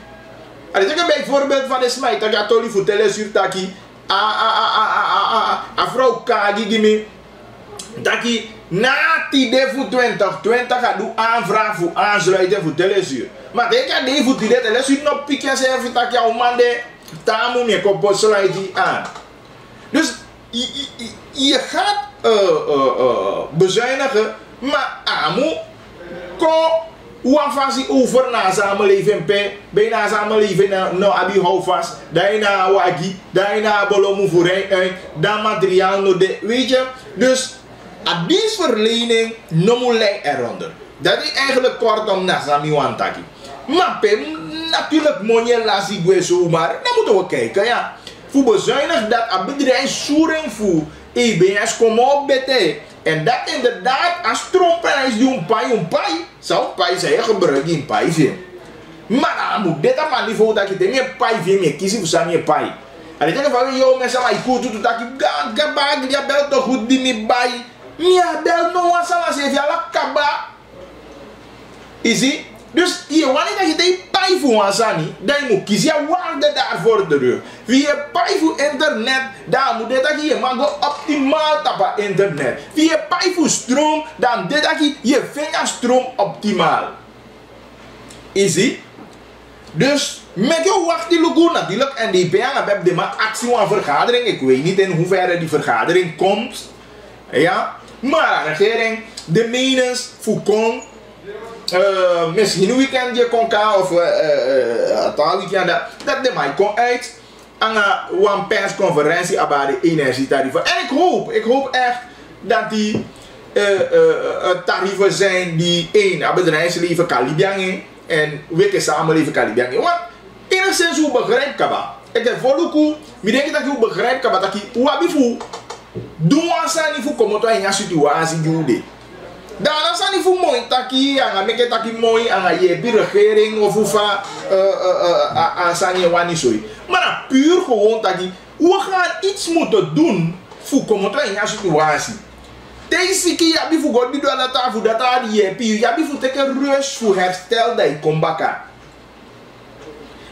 En ik zeg bijvoorbeeld van de smijt dat je atoli voor telesurtaki. A vrouw Kagi gimi dat je na die de voor 2020 gaat doen aanvraag voor aansluiten voor telesuur. Maar ik ga die voor die telesuur nog pikken zeggen dat je man de tamu me kop sluit die aan. Dus je gaat bezuinigen, maar amu ko wanfasi over na samenleving bijna samenleving no abi houvast daarna wagi daarna bolomu vooruit dan materiaal no de weet je. Dus a dienstverlening no moet eronder. Dat is eigenlijk kortom na sami wantaki. Maar natuurlijk monje lasi gue zomaar, dan moeten we kijken ja. Voor bezuinig dat een bedrijf soering voor EBS komen op bete. En dat inderdaad, als stroomprijs die een pai, zou pai zijn gebruikt in pai veel. Maar dan moet dit aan niveau dat je tegen pai veel meer kiezen voor zijn pai. En ik denk van, joh, mensen, maar ik moet doen dat je gabag, je belt toch goed die me bai. Ja, bel no one sama se via la kaba. Zie? Dus je wanneer dat je die pai voor ansani, dan moet kiezen je waarde daarvoor terug. Via pai voor internet, dan moet dit dat je mag optimaal tappen internet. Via pai voor stroom, dan dit dat je vindt stroom optimaal. Zie? Dus met je wacht die logo natuurlijk en die PA hebben de actie van vergadering. Ik weet niet in hoeverre die vergadering komt. Ja, maar de regering, de menens voor kon. Misschien een weekendje kon gaan of een weekend dat de mij kon uit aan een persconferentie over de energietarieven. En ik hoop echt dat die tarieven zijn die één bedrijfsleven kan libiangen en weke samenleven kan libiangen. Want enigszins hoe begrijp kaba. Ik heb voluku, ik denk dat je begrijpt kaba dat je wabifu doen wat niet voor komen tot een situatie die dan zijn niet voor mooi taki, aan make taki mooi, aan je regering of hoeva aan zijn wani sorry. Maar puur gewoon taki, we gaan iets moeten doen voor komen tot een situatie. Deze keer heb je voor God die doet dat voor dat aan je puur, je hebt voor teken rust voor herstel dat je komt bakken.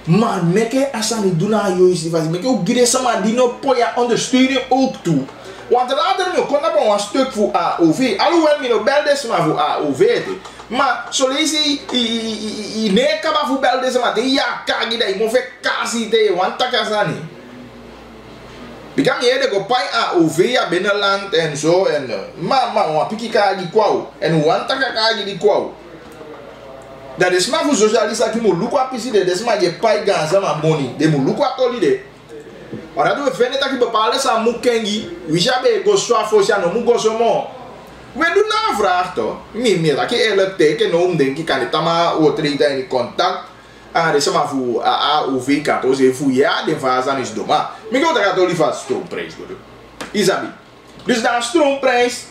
Maar make als aan niet doen aan je is die was, make ook gresa maar die no poja ondersteuning ook toe. Want later nu kon dat een stuk voor AOV. Alhoewel ik belde maar voor AOV. Maar zo lees je nee kan voor belde maar ja kagi dat je moet vakantie te want dat is niet. Bekam je de gopai AOV binnenland en zo en maar wat piki kagi kwau en want dat kagi die kwau. Dat is maar voor socialisten dat je moet look op is dat is maar je pai ganza maar money. De moet look op holiday. Ora do fene dat je bepaalde sa mukengi, wie jabe go swa fosia no mu go somo. We doen na vraag toch? Mi dat je eerlijk teken no denk ik kan dit maar otreden in contact. Dus maar voor AOV kan to ze voor ja de fase is doma. Mi go dat gaat oliva stroomprijs worden. Isabi. Dus daar stroomprijs.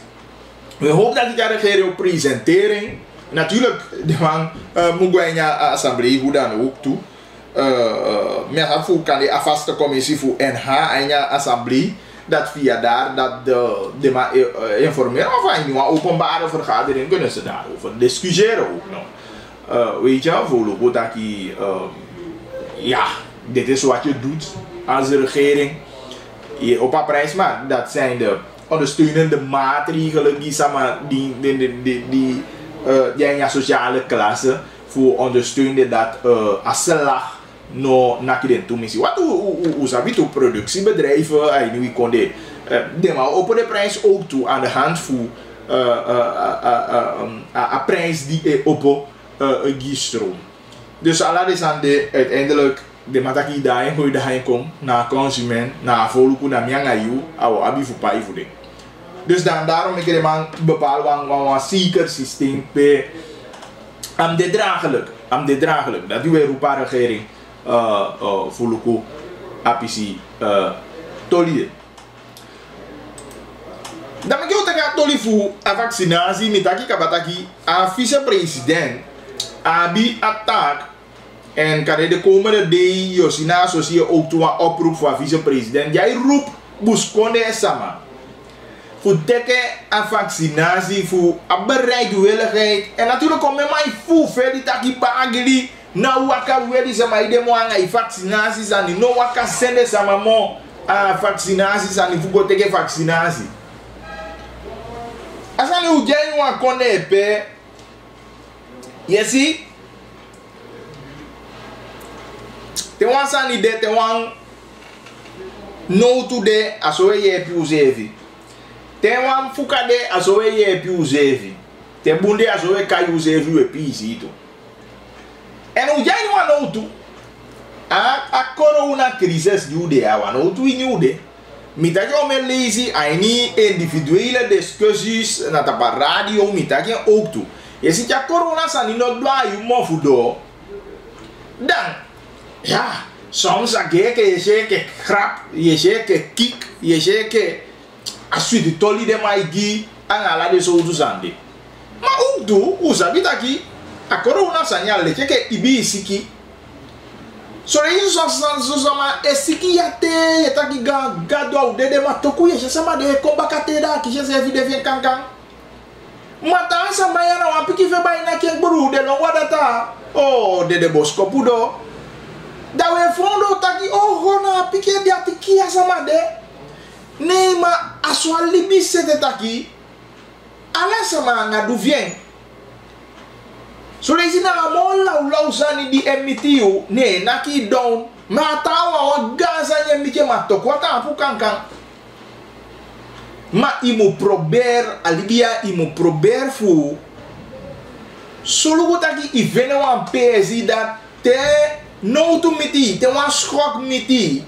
We hopen dat die regering presentering. Natuurlijk de man Mugwenya assemblee hoe dan ook toe. Maar voor kan de vaste commissie voor NH en ja assemblee dat via daar dat de maar informeren of een openbare vergadering kunnen ze daarover discussiëren ook nog. Weet je, voor logo dat je ja, dit is wat je doet als regering je op een prijs maakt. Dat zijn de ondersteunende maatregelen die die sociale klasse voor ondersteunen dat aselag no nakiden to missie. Wat hoe sabi to productiebedrijven ai nu kon de maar op de prijs ook toe aan de hand voor een prijs die op gistroom. Dus alles aan de uiteindelijk de mataki daarin hoe je daarin komt naar consument, naar voluku, naar miangayu, au abi fupai voeding. Dus daarom ik er man bepaal een zeker systeem pe am de dragelijk. Dat we roepa regering voluku apisi tolide. Dan ik ook toli fu a vaccinatie mitaki kabataki a vice-president abi attack. En kan de komende day Josina associëren ook toe een oproep voor vice-president. Jij roept buskonde sama. Voor teken aan vaccinatie, voor bereidwilligheid. En natuurlijk kom je mij voor verder taki bageli. Nou waka wedi sama ide mo aan vaccinaties aan no waka sende sama mo aan vaccinaties aan voor teken vaccinatie. Asa ni ujai wa konde epe. Yesi. Te wan san ide te wan no to de aso ye pi uzevi. Te wan fuka de aso ye pi uzevi. Te bunde aso ye kai uzevi we pi zito. En u jai wan no to a corona crisis jude a wan no to inude. Mitaki o men lazy aini individuele discussies na tapa radio mitaki ook to. Je ziet ja corona san not bla you mofudo. Dan ja, soms je zegt grap, je zegt kick, je zegt als je de tolly de maigi en ala de zo zande. Maar ook doe, hoe sabi taki, a corona sanya leke ke ibi siki. So je zo ma esiki yate taki gado de matoku je sama de kombakate da ki je servi de vien kankan. Mata sama ya na wapiki fe ba ina ke buru de no wadata. Oh, de bosco pudo. Da we fondo taki hona pike dia tiki sama de neima aswa libi sete taki ala sama ngadu vien so rezina mola ulausani di emitiu ne naki down matawa wa gaza nye mike matoko ata apu kankan ma imu prober alibia imu prober fu solo taki ivene wan pezi dat te no to miti, te wan schok miti.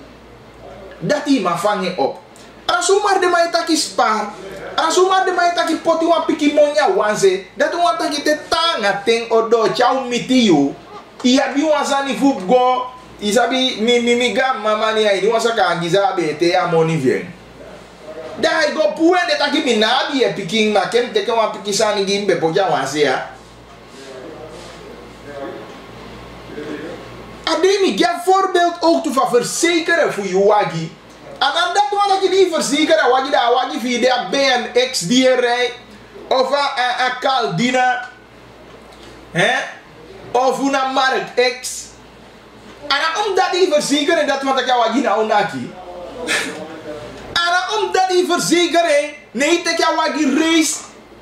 Dat die ma vangen op. Asumar de mai taki spar. Asumar de mai taki poti wan piki monya wanze. Dat wan taki te tanga ten odo chau miti you. Iya bi wansani fup go. Isabi mi gam mama ni ai. Ni wansaka angiza be te amoni vien. Dai go puen de taki minabi e piking maken teke wan piki sani gimbe poja wanze ya. Ademi, geef voorbeeld ook te verzekeren voor je wagi. En dan dat wat je die verzekeren, wagi da wagi via de BMX die je rijdt, of een Caldina, of een Mark X. En dan omdat die verzekeren, dat wat ik wagi na onaki. En dan omdat die verzekering, nee, dat je wagi race,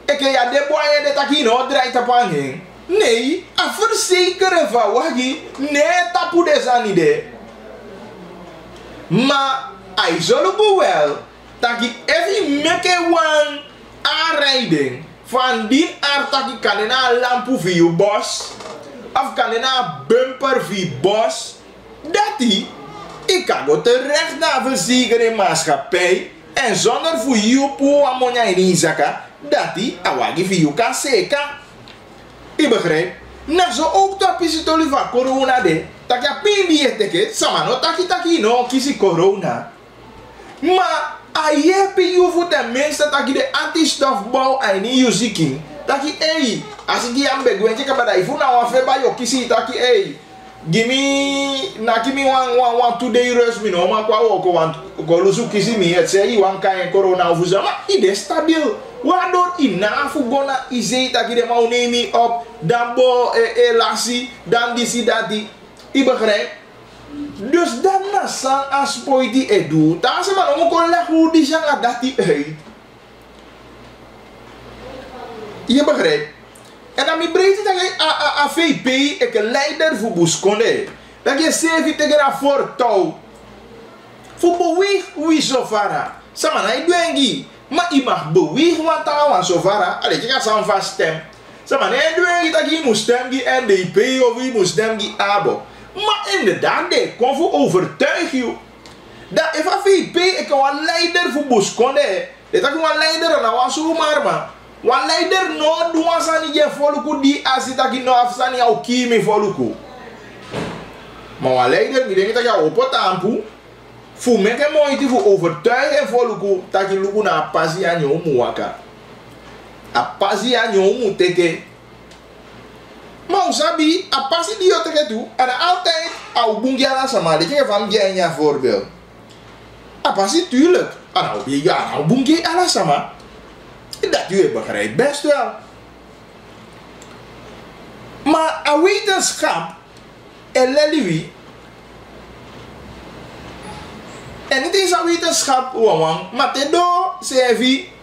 ik ja de boy dat ik no draait op aan. Nee, a verzekeren van wagi, nee, tapu de zanide. Maar, hij zal wel, dat ik even meke wan aanrijding van die aard dat ik kan een lampu voor je bos, of kan een bumper voor je bos, dat ik kan go terecht naar verzekering maatschappij, en zonder voor je po ammonia in zaka, dat a wagi voor je kan zeker. Ik begrijp. Nou zo ook dat pisitoli van corona de. Dat je pindi je teke. Sama no taki no kisi corona. Maar aye pi you voor de mensen dat je de anti-stofbouw en niet je zieken. Dat je hey. Als ik je aan begwentje kan bij voor nou een feba yo kisi dat je hey. Give me one 2 day rest me no maar kwa oko want golusu kisi mi het zei wan kan corona of zo maar ide stabiel. Waardoor ina fugona izei dat je de maunemi op dan bo lasi dan disi dat die. I begrijp. Dus dan na sang aspoi die edu. Dan se man om kon leg hoe die sang dat die uit. Je begrijpt. En dan mi breed dat je a VP ik een leider voor buskonde. Dat je sevi tegen een voortouw. Voor beweeg wie zo vara. Sama na idwengi. Maar je mag bewegen wat aan zo vara. Allee, je gaat zo'n vast stem. Sama nee doe dat je moest stemmen NDP of je moest stemmen ABO. Maar inderdaad, ik kon voor overtuig je. Dat if a VP, ik kan een leider voor Buskonde. Dat ik een leider en dat was zomaar man. Een leider no doen aan je volk die als dat ik no afstaan jou kimi volk. Maar een leider, ik denk dat je op het ampu. Voor mij kan mooi voor overtuigen volk dat je lukt naar passie aan je omuwaka. A passie aan je omu teke. Maar sabi, a passie die je teke toe, en altijd au bungia sama. Dat je van je een voorbeeld. A passie tuurlijk. En nou ja, au bungia ala sama. Dat je begrijpt best wel. Maar a wetenschap, eleliwi. En het is een wetenschap, maar te do, sevi.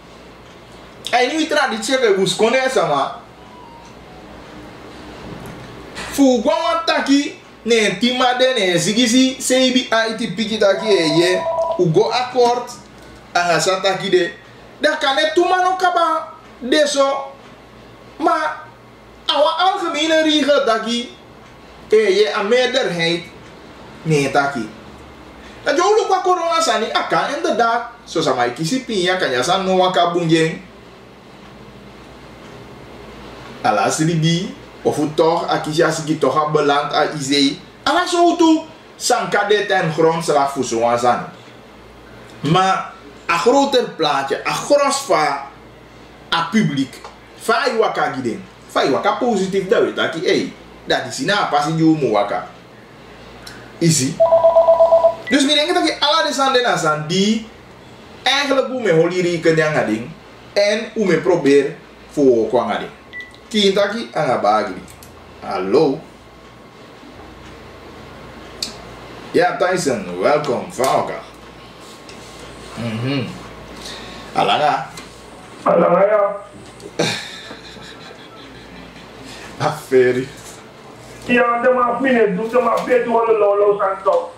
En nu traditie que buscone sama. Fu gwa taki ne timade ne zigisi seibi IT piki taki ye ugo akkoord anga sataki de. Da kan het tumano kaba deso. Maar awa algemene regel taki je a meerderheid ne taki. Dat jou lupa corona sani aka inderdaad so sama ikisi pinya kanya san no waka bunjeng. Alas ribi of toch akisi asigi toch beland a izei. Alas zo tu sankade ten grondslag voor zo'n zan. Maar a groter plaatje, a grosva a publiek. Fa iwaka giden. Fa iwaka positief dat weet dat dat is na pasi jumu waka. Easy. Dus ik denk dat je alle descendants aan die eigenlijk hoe me holiri kenyang ding en hoe me probeer voor kwang ding. Kintaki aan bagri. Hallo. Ja, Tyson, welkom van elkaar. Alanga. Alanga ja. Affaire. Ja, de maar minute doet de maar beter worden lolo's aan top.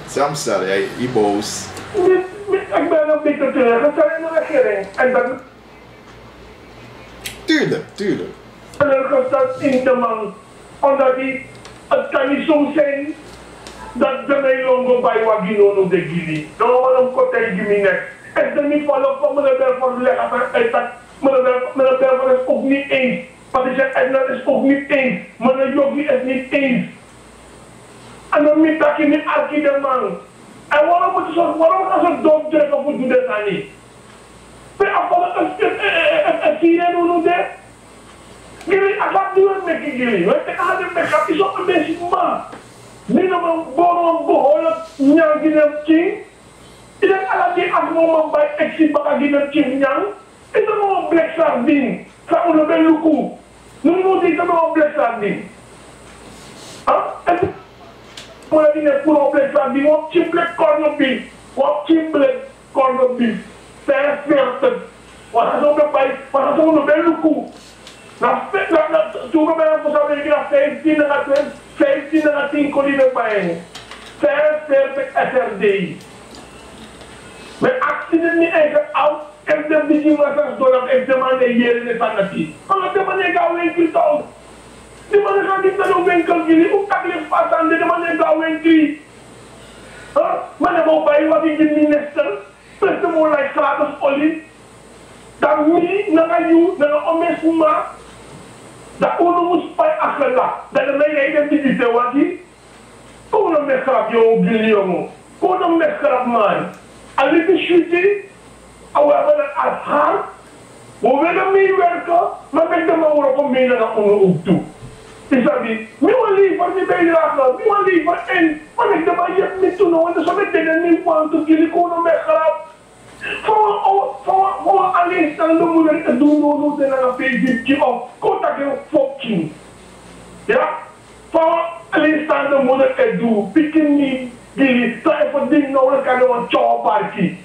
Samstar, jij boos. Ik ben een beetje teleurgesteld in de regering. En dat... Tuurlijk. Teleurgesteld in de man. Omdat het kan niet zo zijn dat de Nederlandse bij Wagino op de Gili. Dan wordt een kotel geminek. En dan niet vallen van meneer Belfort leggen. Meneer Belfort is ook niet eens. Want ik zeg, Edna is ook niet eens. Meneer Yogi is niet eens. En dan moet ik niet arki de man. En waarom gaan ze dooddrukken of doen dat aan niet? Maar afvallen een sirene hoe dat? Jullie, ik ga doen met jullie. Want ik ga het met gaat is ook een beetje man. Niet om een boron behoorlijk nyang in een king. Ik denk dat die afmomen bij exit baka in een king nyang. Is dat nog een black sardine? Sa uno ben luku. Nu moet ik dat nog een black sardine. Maar die net voor black sardine, wat chimple corned beef. Wat chimple corned beef. 45. Wat gaan ze bij? Wat gaan ze uno ben luku? Toen we bij ons hadden, ik 15 naar 10 kolieven bij 45 SRD. Met accident niet eigen oud. En de begin was als door dat ik de man hier in de fantasie. Maar de man gaat winkel toch. De man gaat niet naar de winkel jullie. Hoe kan je pas aan de man gaat winkel? Maar de man bij wat ik de minister. Plus de man lijkt gratis olie. Dan niet naar jou, naar omesuma. Dat uno moest bij achterlaat. Dat de mij identiteit wat die. Uno met grap jongen, jullie jongen. Uno met grap man. Alleen de shooting. We hebben het als hard. We willen meewerken, maar met de man op mee naar ons ook toe. Is dat niet? Ik wil liever niet bijdragen, ik wil liever in. Maar ik denk, je hebt niet te doen, want zo meteen een nieuw plan te jullie kunnen weggraven. Voor alleenstaande moeder te doen, hoe ze naar een feestje of contact een fokking. Ja? Voor alleenstaande moeder te doen, pikken niet, jullie, dat even ding nodig kan doen, een chowparty.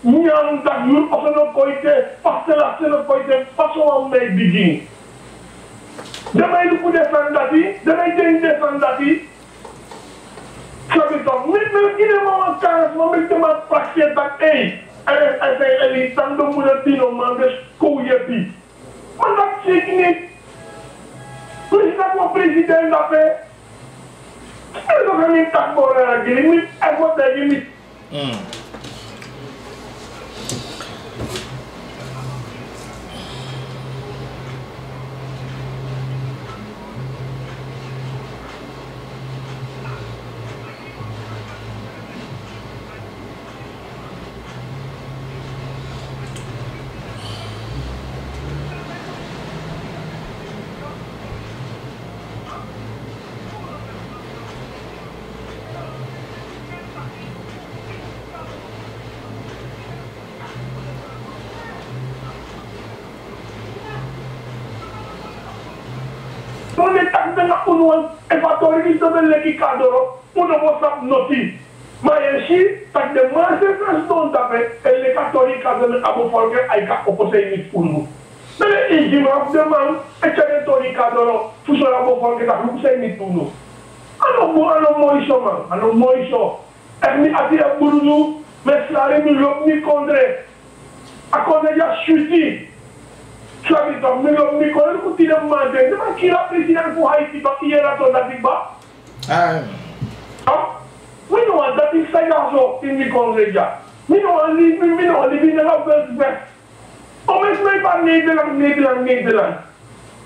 Nyang dat je als een koite, vastelasten koite, pas zo mee begin. De mij doet de sandati, de mij denkt de sandati. Snap je toch? Niet meer iedereen een kans, maar met de man praktijk dat hij is een tando moeder die nog man dus koeiepi. technique. Président président la paix. Elle doit venir taper la limite, elle va la limite. On est dans la couleur, et va t'organiser de l'équicador, on ne va pas noter. Mais ici, parce que moi, c'est un stone tapé, et les catholiques ont donné à mon frère, ils ont opposé une pour nous. Mais les gens demandent, et c'est les catholiques qui ont donné, tout ça, à mon frère, qui ont opposé une pour nous. Alors, moi, ils sont, et à dire pour nous, mais ça, ils nous contre, à cause de la chute. Tu as dit, mais le Nicolas, tu as demandé, qui est la présidente pour Haïti, parce qu'il y a la tonne d'Atiba. Oui, non, d'Atiba, ça y a un qui me congrègue. Mais non, on dit, mais non, on ne pas Nederland.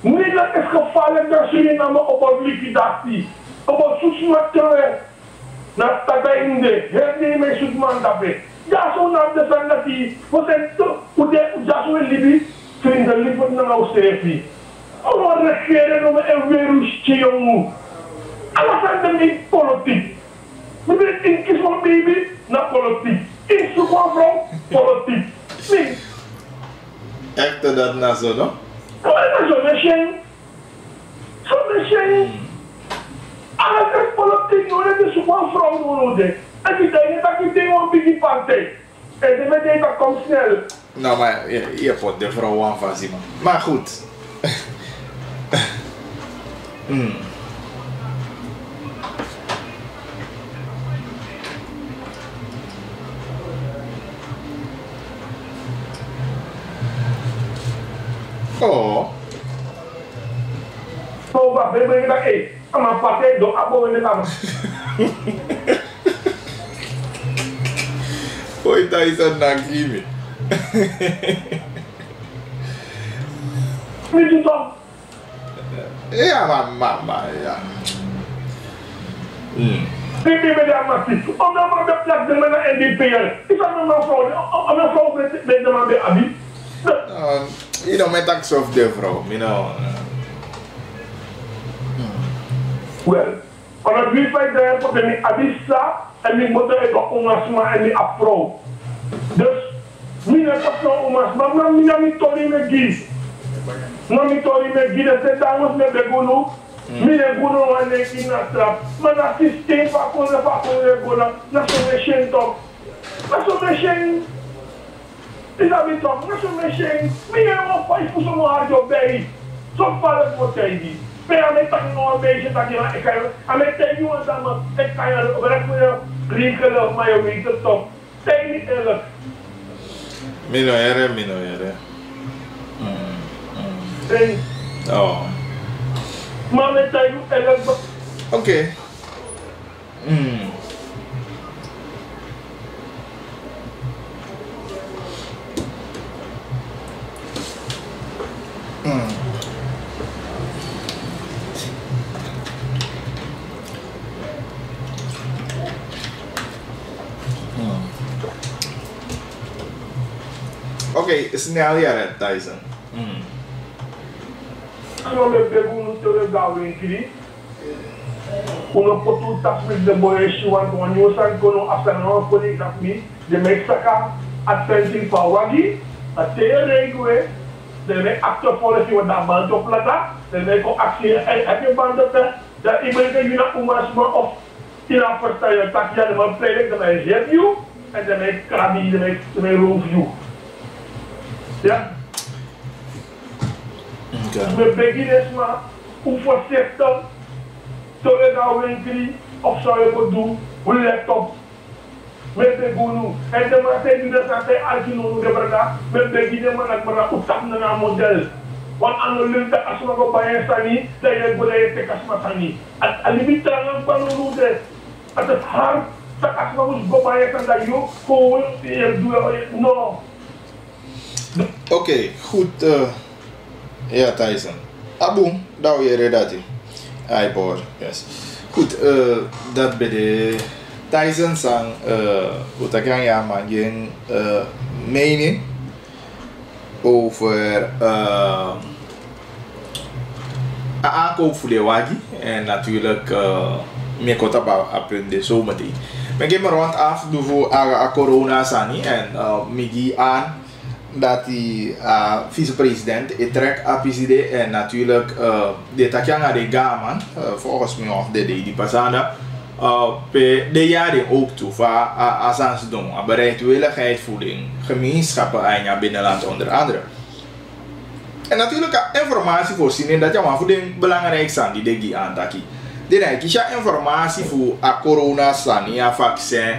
Nederland, est-ce qu'il fallait que Suriname au public d'Ati, au sous-mateur, dans ta gaïnde, et mais sous-man tapé. Jason a de la fille, vous êtes tout, ou Jason est Libye. On va récupérer nos verrouilles à la fin de la politique. Nous sommes une question de la politique. Une sous-confront politique. Mais. Acte de nation, non? Comment est-ce que c'est chaîne? À la fin politique, nous sommes sous-confront. Et puis, il y a quitté un petit parti. Et je vais dire comme snel. Nou, maar je pot de vrouw aanvassen, man. Maar goed. Oh. Oh, bah, ben, I'm a party, don't abandon them. Oi, Tyson Nakimi. Me do top. Ja, maar, ja. Maybe I'm not sick. I'm not the black man and the pair. If I'm not fraud, I'm not fraud with the man be Abi. You know, met acts of the vrouw, you know. Well, on a brief idea for the Abissa and the mother of Omasma and the Afro. Dus, mina kapno Omas, maar mina mi tori me giz. No mi tori me giz, se damos me begunu. Mine gunu wane ki na trap. Maar na systeem pa kone gona, na so me shen top. Na so me shen. Is dat niet top? Na so me shen. Mine mo fai fuso mo harjo bei. So pala mo tegi. Pero may tanong beje tagi na ikaw. Ame tegi mo sama ikaw. Berak mo yung rinkele of mayo winter top. Tegi elk. Minoere. Hey. Oh. Mame tegi elk. Okay. Okay, snel jaren, Tyson. Ano me begunu tole gawin kiri. Uno potu tasmik de boye shiwan to anyo san kono afternoon koni nakmi de Mexica adventing pawagi a teregwe de me actor policy wa da bando plata de me ko aksi ake bando ta da ibreke yuna umasma of ina first time takya de man play de me review and de me krabi de me review. Ja. Me beginnen maar hoe voorzichtig zullen we nou winkelen of zou je wat doen? Hoe laptop? Met de guru. En de man zei dat hij als je nog de brada, me beginnen maar dat maar op tap naar model. Want aan de asma go baie sani, dat je boleh te kasma sani. Al limitangan panu de, at het hart tak asma mus go baie san dat je gewoon no. Oké, goed. Ja, Tyson. Abu, daar wil je redati. Ai, boor. Yes. Goed, dat bij de Tyson sang, wat ik aan jou maak, je mening over aankoop voor de wagi en natuurlijk meer kort op de zometeen. Ik heb me rond af voor corona sani en migi aan dat die vicepresident trek APCD en natuurlijk de takjanga de gaman volgens mij of die passada de jaren ook toe van Asans doen, bereidwilligheid voeding, gemeenschappen aan je binnenland onder andere. En natuurlijk informatie voorzien dat je maar voeding belangrijk zijn die de aantaki. Dit is informatie voor corona sani, vaccin,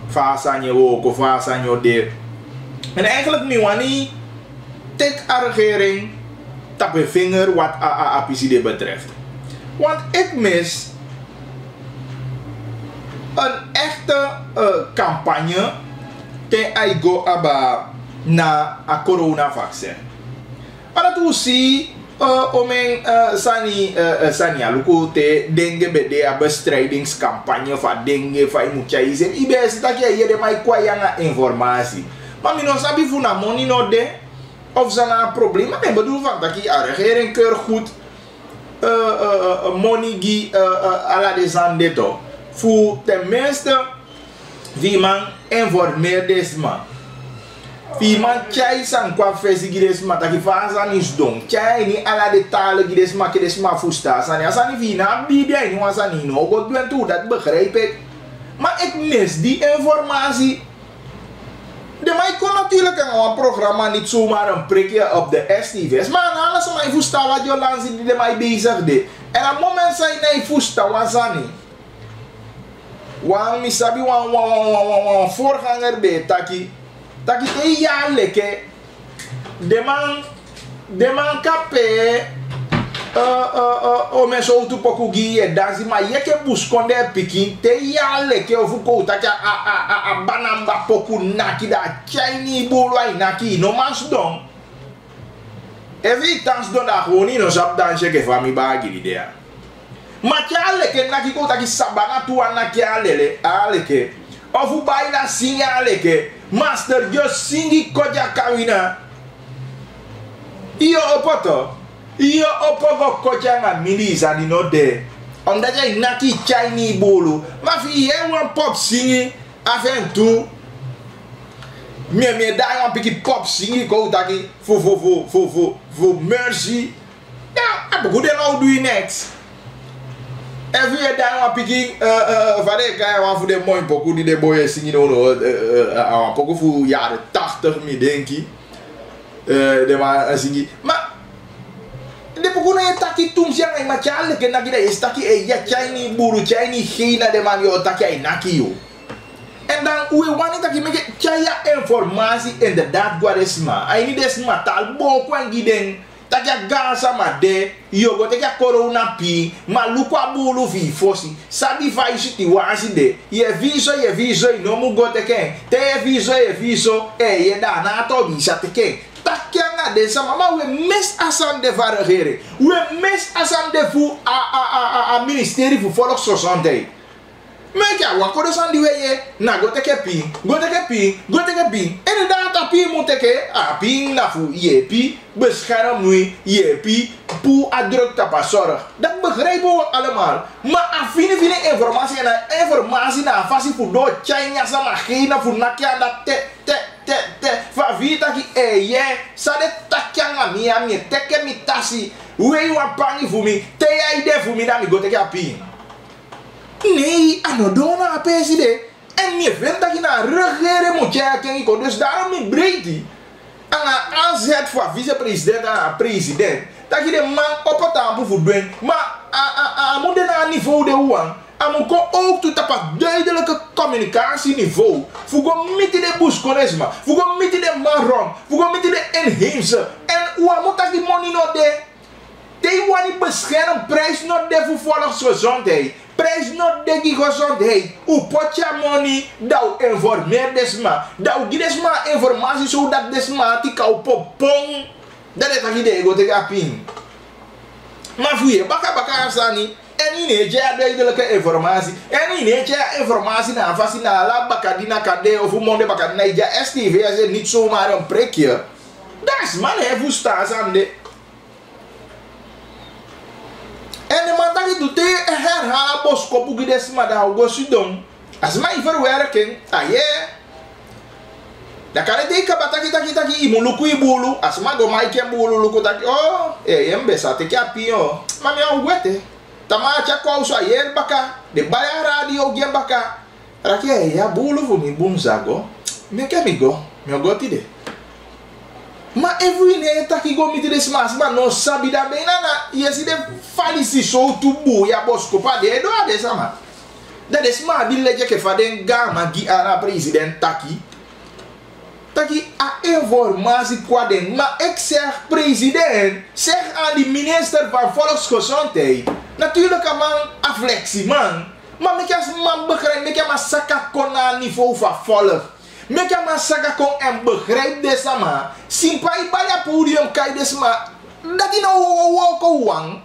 vaccin je ook of vaccin je de. En eigenlijk nu wanneer tek regering tap een vinger wat APCD betreft. Want ik mis een echte campagne ten go aba na a coronavaccin. Maar dat we zien omen sani aluko te dengue bede a bestrijdingscampagne van dengue van imuchaise. Ibes dat je hier de mai kwayanga informatie. Maar mi no sabi funa money no de of zana probleem. Maar ik bedoel van dat je a regering keur goed money gi ala de zande to. Voor tenminste wie man informeer desma. Wie man chai san kwa fesi gi desma dat je fasa nis don. Chai ni ala de talen gi desma ke desma fusta. Sani asani vina bibia ni wasani no god doen toe dat begrijp ik. Maar ik mis die informatie. De mij kon natuurlijk een programma niet zomaar een prikje op de STV's. Maar alles om mij voesta wat je langs die de mij bezig deed. En op het moment zijn hij voesta wasani. Wan misabi wan voorganger bij taki ja leke de man kape o men so tu poku gi dansi ma yeke buskonde pikin te ya leke of ko taki a banamba poku naki da chaini bolo ai naki no mas don every dance don da honi no sap danse ke fami bagi idea. Maar aleke naki ko taki sabana tu anaki aleke of u baina singa aleke master just singi koja kawina iyo opogo koja nga milisa di no de omdat jij naki chini bolo maar fi ye one pop singi aventu me da one piki pop singi ko taki for mercy ja abu de nou do next. Every year daar een picking van de guy waar voor de mooie pokoe die de boy zingen een pokoe voor jaren 80 me denk ik de maar zingen maar de pokoe na je taki toen zijn en maar chale ken naki dat is taki ja Chinese buru Chinese China de man yo taki ai naki yo en dan we wanneer taki make chaya informatie inderdaad guaresma ai ni desma tal bo kwangi den takia gansa ma de yogo takia corona pi ma lukwa bulu vi fosi sabi vai siti wasi de ye viso no mu go teken te viso ye da na to bi sa teken takia na de sama ma we mes asam de varigere we mes asam de fu a ministerie voor volksgezondheid. Meka wakoro sandi weye na go teke pi en inderdaad pi moet teke pi na fu ye pi bescherming je pi pu adruk tapa zorg dat begrijpen we allemaal maar afine informatie en informatie na fasi fu do China sama China fu nakia dat te fa vita ki ye sa de takyanga mi teke mi tasi we wa pangi fu mi te ya ide fu mi na mi go teke pi. Nee, anodona apeside. En je vindt dat je naar regeren moet kijken. Dus daarom ik breed die. Aan een aanzet van vicepresident en president. Dat je de man op het tafel voor brengt. Maar aan moet je naar niveau de hoeven. En moet ook tot op een duidelijke communicatieniveau. Voor met de boeskonesma. Voor met de marron. Voor met de inheemse. En hoe moet dat die money nou de de wani bescherm prijs not de voor volksgezondheid. Prijs not de gezondheid. U potja money dau informeer desma. Dau gidesma informatie zodat desma tika u popong. Dat is het idee go te kapin. Maar voor je baka sani. En in je duidelijke informatie. En in je informatie na vasi na la bakadina kade of monde bakadina ja STV is niet zomaar een prikje. Dat is man heeft staan aan de. En de man dat doet te herhalen boskopu gides maar dat go sidon. As mij verwerking, aye. Da kan het taki imuluku ibulu. As ma go mai ken bulu luku taki. Oh, embesa te kapio. Mami au wete. Tamacha kousa yer baka. De baya radio gen baka. Raki ya bulu fu mi bunzago. Me kemigo. Me gotide. Ma every ne taki go miti des mas ma no sabi da benana. Yesi de falisi so tubu ya bosko pa de do ade sama. Da des ma bi leje ke faden gama gi ara president taki. Taki a informatie kwaden, maar ik zeg president, zeg aan die minister van Volksgezondheid. Natuurlijk een man aflexie man, maar ik als man begrijp, ik heb een saka kon aan niveau van volk. Ik heb een saka kon en begrijp deze man. Simpai bij het podium kan deze man, dat is nou ook wang.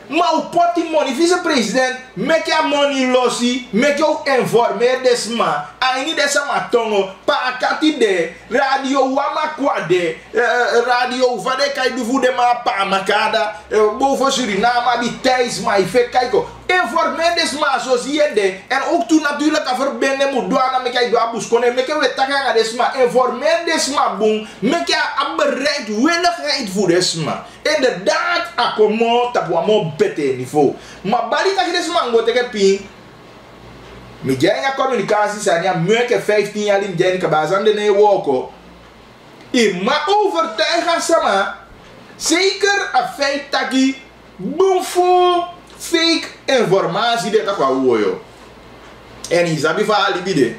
Maar u poti money, vice-president, make your money lossi, make you informer desma. Aini desama tongo, pa akati de, radio wama kwade, radio vade kai duvu de ma pa makada, boven Suriname, die thuis maar ife kijko. Informer desma zoals hier de, en ook toen natuurlijk verbinden moet douane met kai doa buskone, make we takanga desma, informer desma boom, make a bereidwilligheid voor desma. Inderdaad, akomo tapuamo bete niveau. Maar bali tak desma ngo teke pin. Mi jenga communicatie zijn ja meer 15 jaar in jenga bazan de nee woko. Ma overtuigen sama. Zeker a feit taki boomfo fake informatie de takwa woyo. En isabi fa alibide.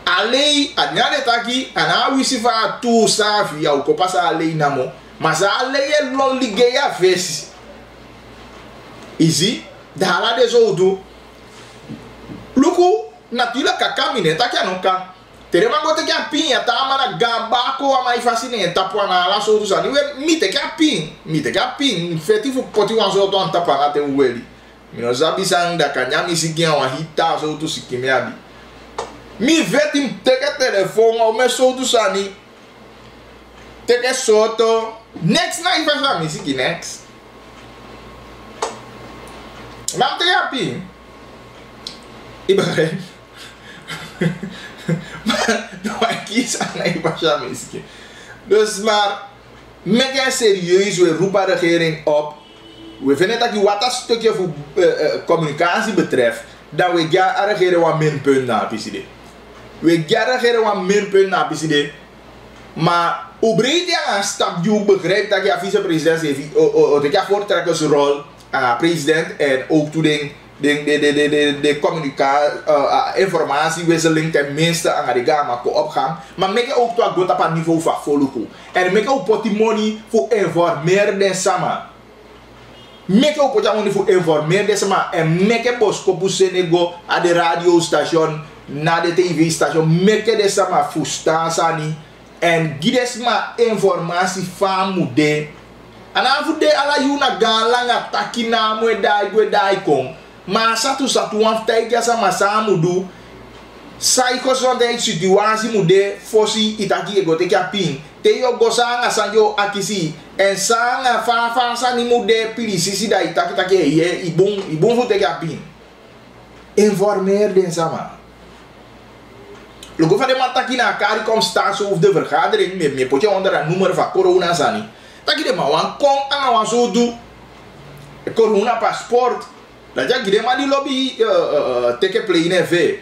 Alei adnyane taki ana wisi fa tu safi ya ukopasa alei namo. Mas alei e lon ligeya vesi. Easy, dala de zo do. Luku, natuurlijk kakamine takia nonka. Terema gote kia pinha ta mana gambako ama ifasine tapwana la so do sa. Niwe mite kia pin, fetifu poti wan so to antapana te weli. Mino zabi sang da kanyami sikia wa hita so to sikime abi. Mi vetim teke telefone o me so do sa ni. Teke soto. Next na ifasami siki next. Maar te happy. Ibrahim. Maar nou ik kies aan een pasja misschien. Dus maar met een serieus we roepen de regering op. We vinden dat je wat dat stukje voor communicatie betreft, dat we gaan regeren wat minpunt naar PCD. We gaan regeren wat minpunt naar PCD. Maar hoe breed je een stap je begrijpt dat je vice-president heeft, dat je voortrekkersrol president en ook toe de informatiewisseling tenminste aan de gama opgaan. Maar make ook toe goed op het niveau van volk. En make ook portemonnee voor informeren de sama. Make ook portemonnee voor informeren de sama. En make boskopu senego aan de radiostation, naar de tv-station. Make de sama voor staan sani. En gides ma informatie van moede. En dan de ala yuna galanga takina mwe dai kon. Maar satu wan tijja sama samudu. Gezondheid situatie moede fosi itaki ego te kapin. Te yo gosanga sanjo akisi. En sanga fa sani moede pirisisi da itaki take ye ibon fu te kapin. Informeer den sama. Logo van de matakina kari kom staan zo of de vergadering met potje onder een nummer van corona sani. Taki de man kon aan wan zo do. Corona paspoort. Dat ja gide ma di lobby teke play in v.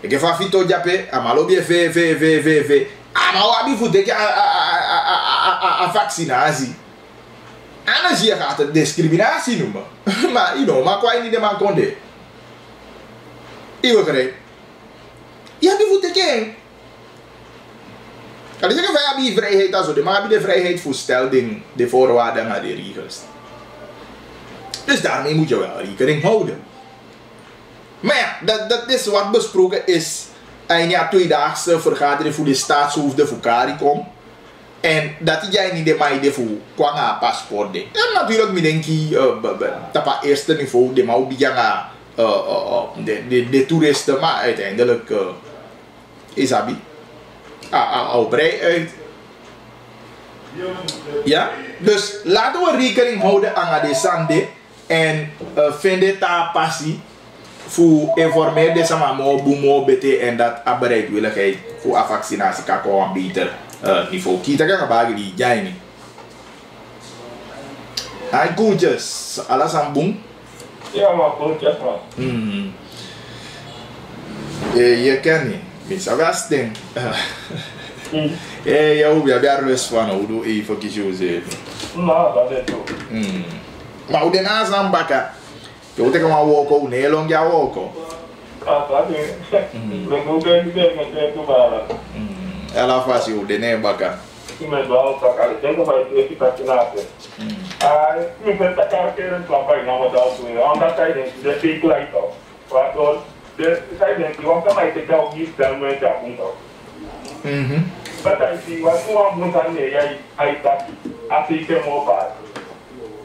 Ik heb fito jape ama lobby v. Ama wabi fu teke a vaccinatie. Ana zie gaat het discriminatie noemen. Maar you know, maar kwa niet de man konde. Ik begrijp. Ja, die voet teken. Kan je zeggen van ja, die vrijheid en zo, maar heb je de vrijheid voorstelt in de voorwaarden en de regels. Dus daarmee moet je wel rekening houden. Maar ja, dat is wat besproken is in ja, tweedaagse vergadering voor de staatshoofden voor CARICOM. En dat jij niet de maide voor kwanga paspoort. En natuurlijk, ik denk dat op eerste niveau de mau bijanga de toeristen, maar uiteindelijk is Abi al brei uit. Ja, dus laten we rekening houden aan de sande en vinden daar passie voor informeren deze mamo boemo bete en dat bereidwilligheid voor a vaccinatie kan komen beter niveau. Kita kan bagi di jij niet. Hai koetjes, alles aan boem. Ja, maar koetjes man. Je kent niet. Bisa gasting. Ja, we hebben rust van hoe doe even kiezen. Nou, dat is toch. Maar hoe de naast aan bakken? Je moet maar walken, nee, lang ja walken. Ah, dat is. We moeten niet meer met het balen. Ela faz o de nem baca. Sim, mas vamos para cá. Tem que fazer esse vacinado. Não sei se a cara querendo trabalhar na moda altura. Onde está aí dentro? De fico lá então. Quando está aí dentro, vamos também ter que alguém também já então. Mas aí se você não montar nele aí tá assim que mo para.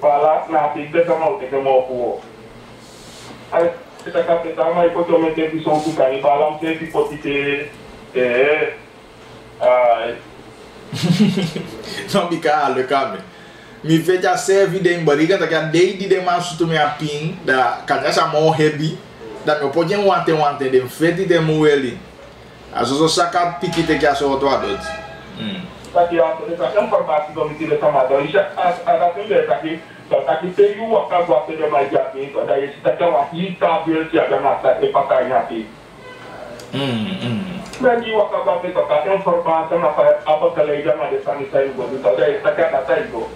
Falar na assim que estamos que mo por. Aí você tá pensando mais possivelmente que são do canibal, não sei se pode ter não me calo, calma. Me vejo a serve de embariga, da que desde de março tu me apim, da canha chamou heavy, da meu pode ontem de feito de moeli. As pessoas sacam piquete que a sua tua adulto. Aqui a informação do domicílio chamado, já a primeira aqui, só aqui tem um acabo a ter mais de aqui, então daí está que uma lista verde a massa e passar aqui. Nanti waktu bapak itu kan informasi apa kelebihan ada sanitasi itu, jadi sekarang data itu,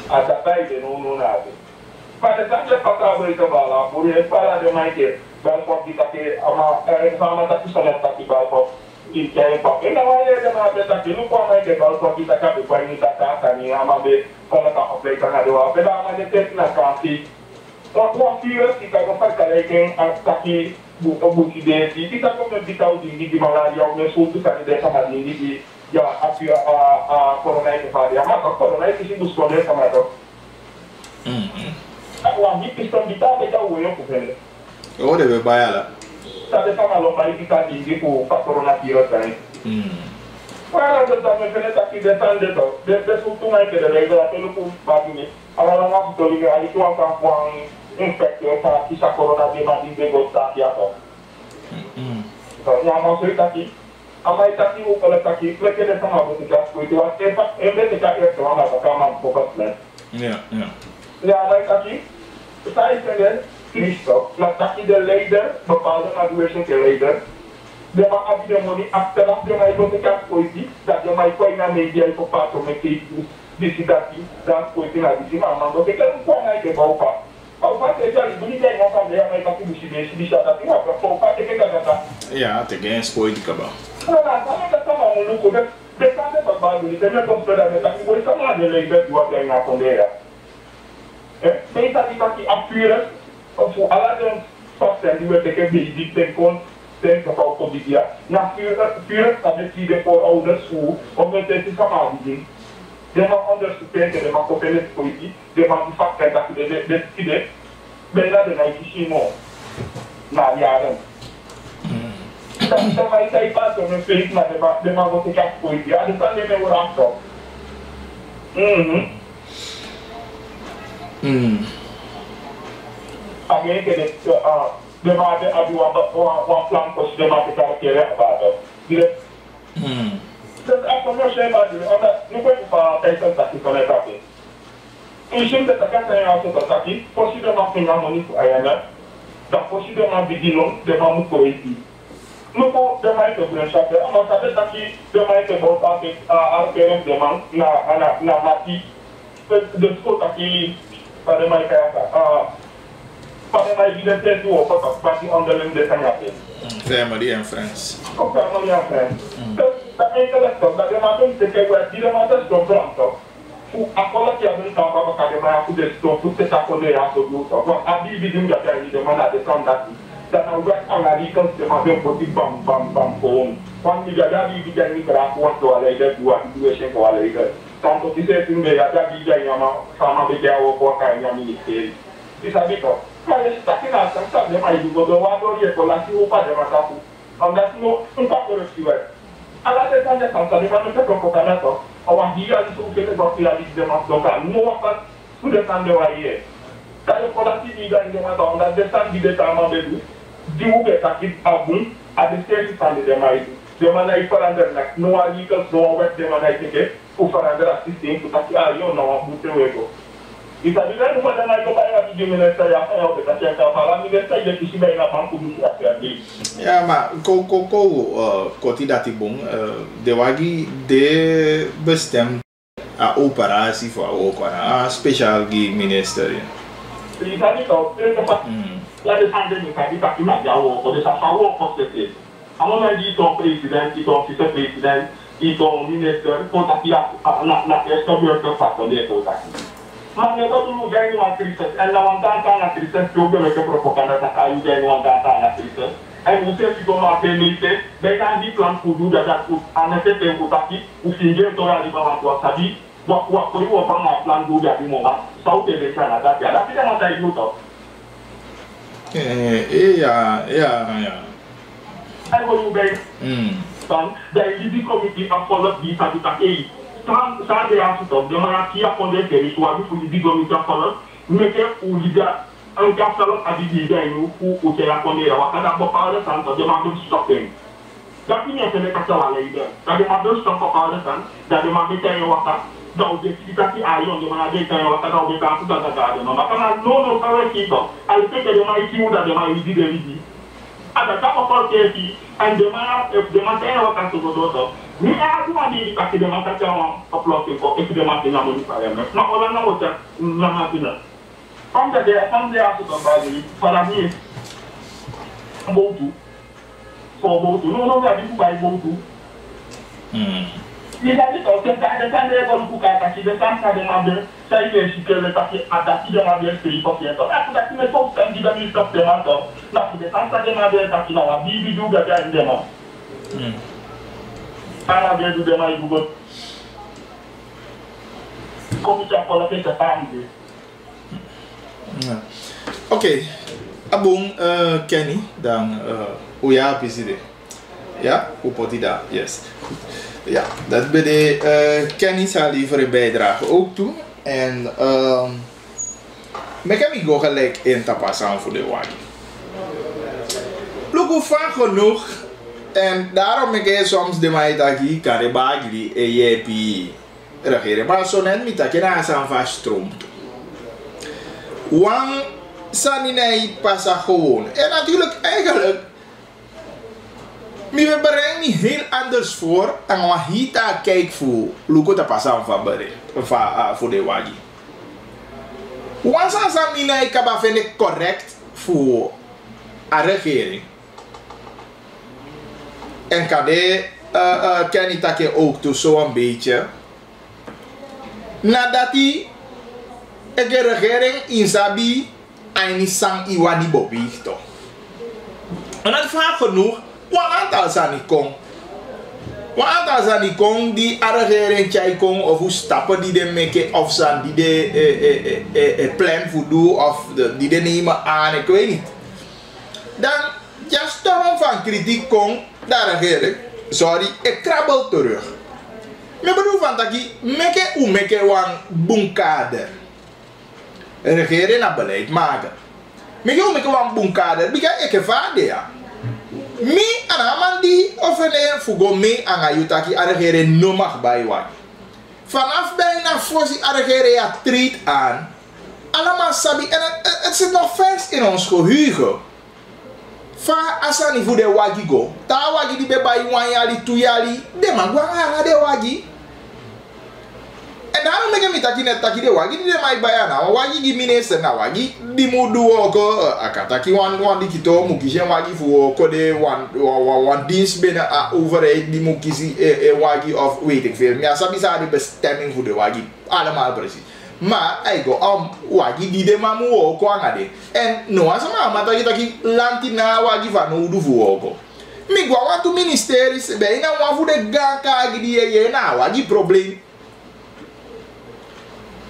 ada baik nunu nanti. Pada saat pakai berita bala, boleh para demai ke, balkon kita ke, sama tapi salah tapi balkon kita pakai namanya demai tapi lupa main ke balkon kita ke, bukan ini data kami, amabe kalau tak apply kan ada apa, namanya tesna kasih. Waktu virus kita dapat kalian kaki buku desi kita pun tahu di malaria oleh suatu kali desa mati di ya api corona itu varian maka corona itu sih bus corona sama itu. Aku piston kita beda uang kupen. Oh deh bayar lah. Tapi sama lomba kita di ku corona virus kan. Para tentang mengenai desan itu, desa suatu naik ke dalam itu lu bagi ni. Orang-orang betul ini itu akan uang infeksi saat kisah corona di mati bego tak ya toh. Yang mau cerita lagi, apa itu lagi kalau lagi, mereka dah sama bertugas, itu apa? Mereka tidak ada sama apa fokus lah. Ya. Ya, apa lagi? Saya ingin Kristo, lagi the leader, bepaling graduation ke leader. Dia mahu dia moni, setelah dia mahu bertugas polisi, dan dia mahu kau ina media itu patut mesti disidati dan polisi nak disima, mampu kita kau naik ke bawah. Kalau Pak jadi beli dia ngapa dia mereka tu bisa tapi apa kalau Pak dia kata ya tem spoil de cabal. Nah, sama kata malu ku dah dekat baru ni dia tu sudah tapi boleh sama ada lagi dua yang ngapa dia. Kita kita appearance of ala dan fashion dia take basic tekon tem kapal tu dia. Na appearance ada tidak for others who obviamente sama dia. Dia mau understand dia mau kompetensi politik, dia mau fakta tak dia tidak bela dengan isimo na yaran. Kita mai sai paso no fake na dia mau kompetensi politik, ada kan dia orang tu. Agak ke dia mau ada one plan pos dia mau kita kira apa tu. Dia dan apa macam mana ada lupa Tyson tak boleh tapi isim detakan saya auto tapi posisi mak pengamoni tu ayana dan posisi mak bidilong de mak mukoiti lupa de mai tu berasa ama sabe tapi de mai tu bawa tapi RPM de mak na mati de sekolah tapi pada mai kaya pada mai identitas tu apa pasti on the line de sangat Family and friends. Of family and friends. The intellect of the Matin take away the Matin to Bronto. Who apology and talk about Academia who they stop to set up on the house of Luke. But I be doing that the man at the front that I work on a legal system put it bam home. One million that be getting what to a later to a situation for a later. Some of the same day that be getting some of the girl for kind of ministry. It's a bit of. Mas starting out some stuff, they might go to one or the other, like you open them at all. And that's no impact on the fuel. And at the time, the Santa, they want to talk about that. Our here is okay to go to the Master. No one to the Sunday right here. That is for the TV in the matter, that the Sunday the time of the do. Do get a kid a boom at the same Sunday they might do. The man I for under like no illegal, no wet, the man I take it, who for under assisting to take you know, who to go. If I didn't want to go by the minister, I felt that I can't minister, you see, I can't do it. Ja, maar koti dat die bon, de wagi de bestem a operatie voor a speciaal minister. Is dat niet zo? Ja, de handen niet kan die maar jou, of de safawo concept. Allemaal die toch president, die toch vice-president, die toch minister, contact ja, na eerste burger van de contact. Maar je gaat nu gaan naar Christus en dan want dan naar Christus probeer ik propaganda te gaan gaan want dan naar Christus en hoe zeg je dan maar beneden bij dan die plan voor doen dat aan het tempo contact hoe vind je toch al die van wat sabi wat voor je van een plan doen dat die moment zou te weten dat ja dat is dan wat hij doet toch ja en hoe je bij dan die committee afvallen die sabi dat ça de la suite de manière à fonder territoire pour les diplômés follow mais que ou liga un capsule à diviser nous pour que la fonder wa kada bo parler sans de demander stopping da fini c'est le capsule à l'aide da demander stop pour parler sans da demander taille wa donc des citations à yon de manière taille wa kada on va tout dans la non mais quand non ça va qui donc elle fait que demander qui ou da demander dit de lui ada ta pour que qui en demander wa quand tout d'autre ni a tu mandi parce que de ma tata on upload ko et de ma dina mo ni pare mais non on na wota na ma dina comme de a tout dans base para mim beaucoup non va du ba beaucoup il a dit que quand les bonnes pour qu'à qui de ça de ma bien ça il est que le papier adapté de ma bien c'est il faut faire ça pour que tu me faut ça dit dans le stop de ma temps là de ça de ma bien ça qui na bibi du ga ga ndema para ver do demais Google como já pode ter essa parte. Oké, abong Kenny dan hoe ja precies ja hoe pot dat yes ja dat bij de Kenny zal liever een bijdrage ook doen en ik heb me gelijk in te passen voor de wagi. Look hoe vaak genoeg. En daarom ik soms de maitaki kan de bagli en jepi regeren. Maar zo net met dat je na zijn vaststroomt. Wang saninei passa gewoon. En natuurlijk eigenlijk. We brengen niet heel anders voor. En wat hita kijk voor. Luko te passen voor de wagi. Wang saninei kaba vind ik correct voor een regering. En kade kan ik dat ook toe zo'n beetje. Nadat die regering in Sabi en sang iwani bobi toch. En dat vaak genoeg, wat aantal zanikong. Wat aantal zanikong die regering chai kong of hoe stappen die de maken of zijn die de plan voor doen of die de nemen aan, ik weet niet. Dan ja storm van kritiek kong. Daar regering, sorry, ik krabbel terug. Ik bedoel van dat ik meke wan bunkader. Regering na beleid maken. Meke wan bunkader, bika ik vader ja. Mi anaman die of een fugo me aan ayutaki regering no mag bij wan. Vanaf bijna voorzien regering ja treat aan. Allemaal sabi en het zit nog vers in ons geheugen. Fa asani fu de wagi go. Ta wagi di beba i wan yali tu yali. De man gwa nga de wagi. En daarom mega mitaki net taki de wagi de mai bayana wagi gi minister na wagi di mudu ko akataki wan di kito mukisha wagi fu ko de wan dienst binnen overheid die mukisi wagi of weet ik veel ja sabi sa de bestemming voor de wagi allemaal precies maar aigo wagi di de mamu ko angade en no asama mata taki lantina wagi va no du fu ko mi gwa watu ministeries be ina wa fu de gaka gi ye na wagi probleem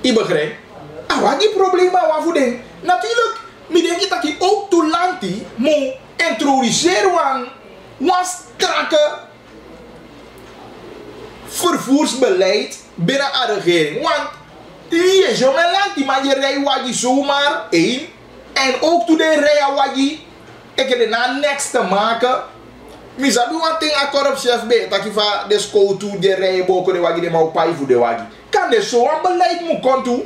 I begrijp. Wat die problemen waarvoor denk? Natuurlijk, ik denk dat je ook toe lanti moet introduceren een strakke vervoersbeleid binnen de regering. Want je is zo mijn lanti, maar je rijdt wat je zomaar één. En ook toe de rijden wat je, ik heb er niks te maken. Misabi wat ding a korpschef be, dat je van de school toe de rijden boken de wat je de maar op voor de wat je. Kan de zo'n beleid moet komen toe?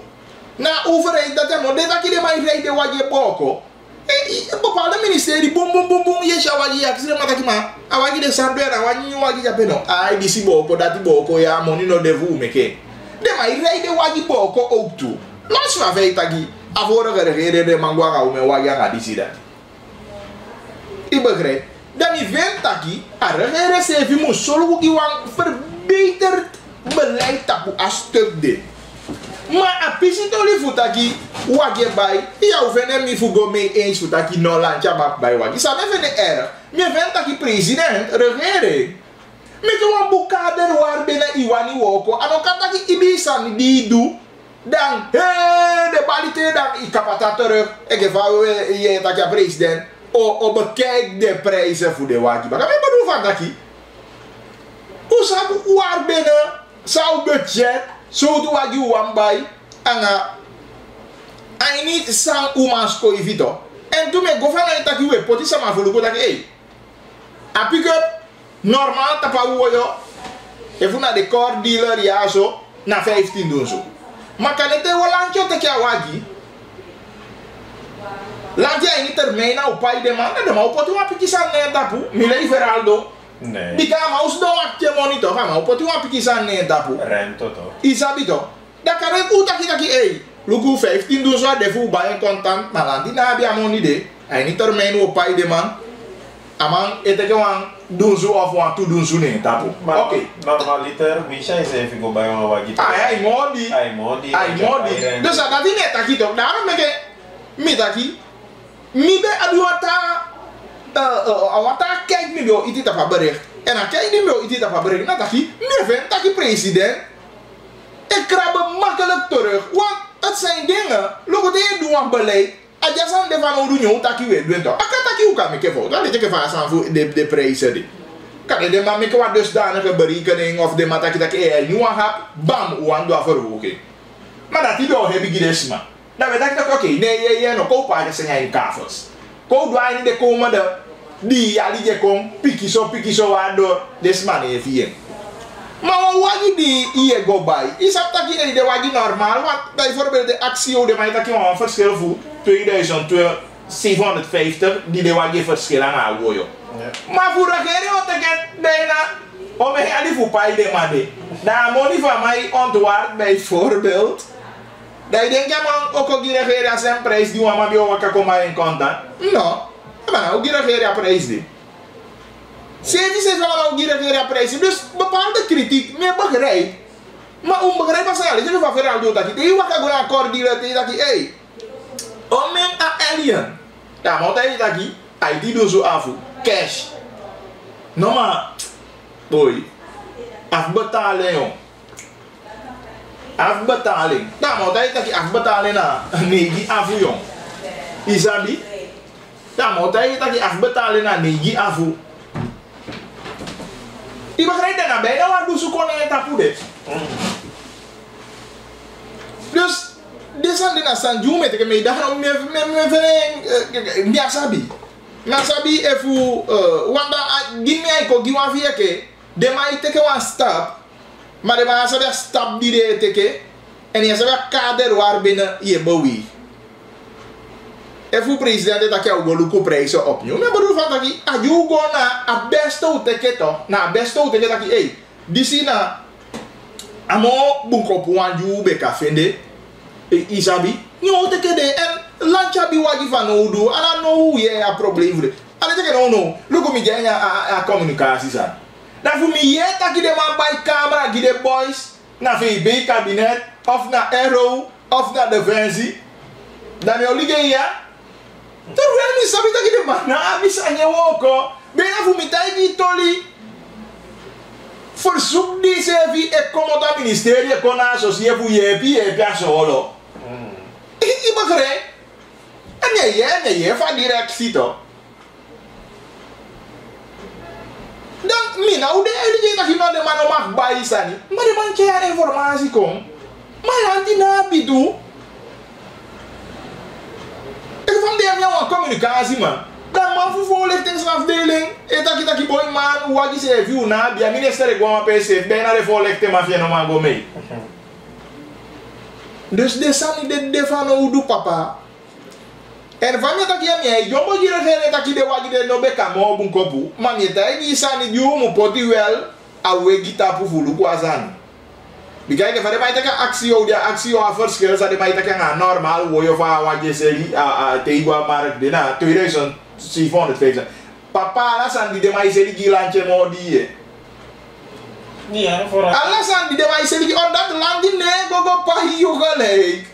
Na overheid dat je dit dat je de maar rijden wat je boken. Een bepaalde ministerie, boom boom boom boom, je zou wat je accident maar dat je maar, en wat je de sandwich en wat je wat je hebt no, ai die si boken dat die boken ja money no de voe meke. De maar rijden wat je boken ook toe. Los van feit dat je avorige regering de mangwa om wat je gaat die zie dat. Ik begrijp. Dan is ventaki, a regering zegt je moet zorgen dat je verbeterd beleid tapu a stuk de. Maar a pisitoli futaki wage bij, ja hoeven niet voor mee eens futaki no landja mak bij wage. Sa me vene erg. Me ventaki president regering. Me te wan bukader war binnen iwani woko. Ano kataki ibisan die do. Dan de balite dan ik kapata terug. Ik geef je dat je president. O bekijk de prijzen voor de wagi. Maar ik bedoel van dat hoe zou waar binnen zou budget zo doe wagi wan bij anga I need sang umasko evito. En toen me governor dat je poti sama voor dat hey. A pick up normaal tapa woyo. Even naar de car dealer ja zo na 15 doen zo. Maar kan het wel landje te kya wagi? Lantia ini termina upai de man, de mau poti wa pikisan ne tapu, milei Feraldo. Nee. Bika maus do akte monitor, ha mau poti wa pikisan ne tapu. Rento to. Isabito. Da kare uta kitaki ei. Lugu 15 doen zo defu baie contant, malanti na bi amoni de. Ini termina upai de man. Amang eteke wan doen zo of wan tu doen zo ne tapu. Oké. Normaliter wisha is even go bij een wagi. Ai modi. Ai modi. Dus dat ding net taki toch. Daarom meke mitaki mi be aduata awata kijk mi bio iti tapa bericht en dan kijk mi bio iti tapa bericht na taki mi vent taki president ik krabbe makkelijk terug want het zijn dingen logo de doen aan beleid adjasan de van odu taki we doen toch akata ki uka mi kevo dan dit ik va san voor de president kan de maar mi kwa dusdanige berekening of de mataki taki nu aan hap bam uan do verhogen maar dat die wel heb ik desma. Dan weet ik oké, nee, je no koop uit zijn kavels. Koop doe je de komende die ali je kom piki zo waardoor des man heeft hier. Maar wat die hier go bij? Is dat dat je de wagi normaal? Want bijvoorbeeld de actie de mij dat je een verschil voor 2750 die de wagi verschil aan houden. Maar voor de regering wat ik bijna om je ali voor pai de made. Daar money van mij ontwaard bijvoorbeeld. Dat je denkt, ja man, ook die regering zijn prijs die we maar bij elkaar komen in contact. No, maar ook die regering prijs die. Zeven zegt wel ook die regering prijs die. Dus bepaalde kritiek, meer begrijp. Maar onbegrijp als je niet van verhaal doet dat je die wat gaan akkoord die dat je hey, om men een alien. Ja, maar dat je die doet zo af, cash. No maar, boy, afbetalen jong. Afbetaling. Nou, maar dat je afbetaling na negi afu jong. Isabi. Nou, maar dat je afbetaling na negi afu. Je begrijpt dat nou bijna wat doe zoeken in tapu de. Dus dit zijn de sanju met ik me daar me asabi. Me asabi efu wanda gimi ai ko giwa fieke. De mai take one step. Maar de man zou stap die de teke en je zou kader waar binnen je bowie. En voor president dat je ook wel lukken prijzen opnieuw. Maar bedoel van dat je go naar het beste teke toch, naar het beste teke dat je die zie na amo bunko puanju be ka fende isabi nyo te kede en lancha bi wagi van odu ala no ye a probleem ala te kede no lugo mi genya a communicatie sa da fu mi ye ta ki de man by camera ki de boys na fi be cabinet of na aero of na defensie dan yo lige ya terus mi sabi ta ki de man na bisa nyewoko be na fu mi tai ki toli verzoek die servie e komt dat ministerie kon associëren voor je solo. Ik begrijp. En je van directie toch. Dan mina hoe de dat je nou de man mag bijstaan. Maar de man krijgt informatie kom. Maar dan die na bidu. Ik van die hebben een communicatie man. Dan man voor voorlichtingsafdeling, etaki boy man, wat is er view na, bij minister ik gewoon PC, bijna de voorlichting mafia no man go mee. Dus de sani de van odu papa. En van je taki amie, jombo jire gene taki de wagi de no beka mo bun kopu, man je tai di sani di mo poti wel, awe gita pu fulu kwa sani. Bekijk van de mij dat actie die actie of verschil, dat de mij dat normaal hoe je van wat je zegt, tegen markt de na 2750. Papa alasan di de mij zegt die landje modi. Nee, voor alasan di de mij zegt on dat land in nee go pahi gelijk.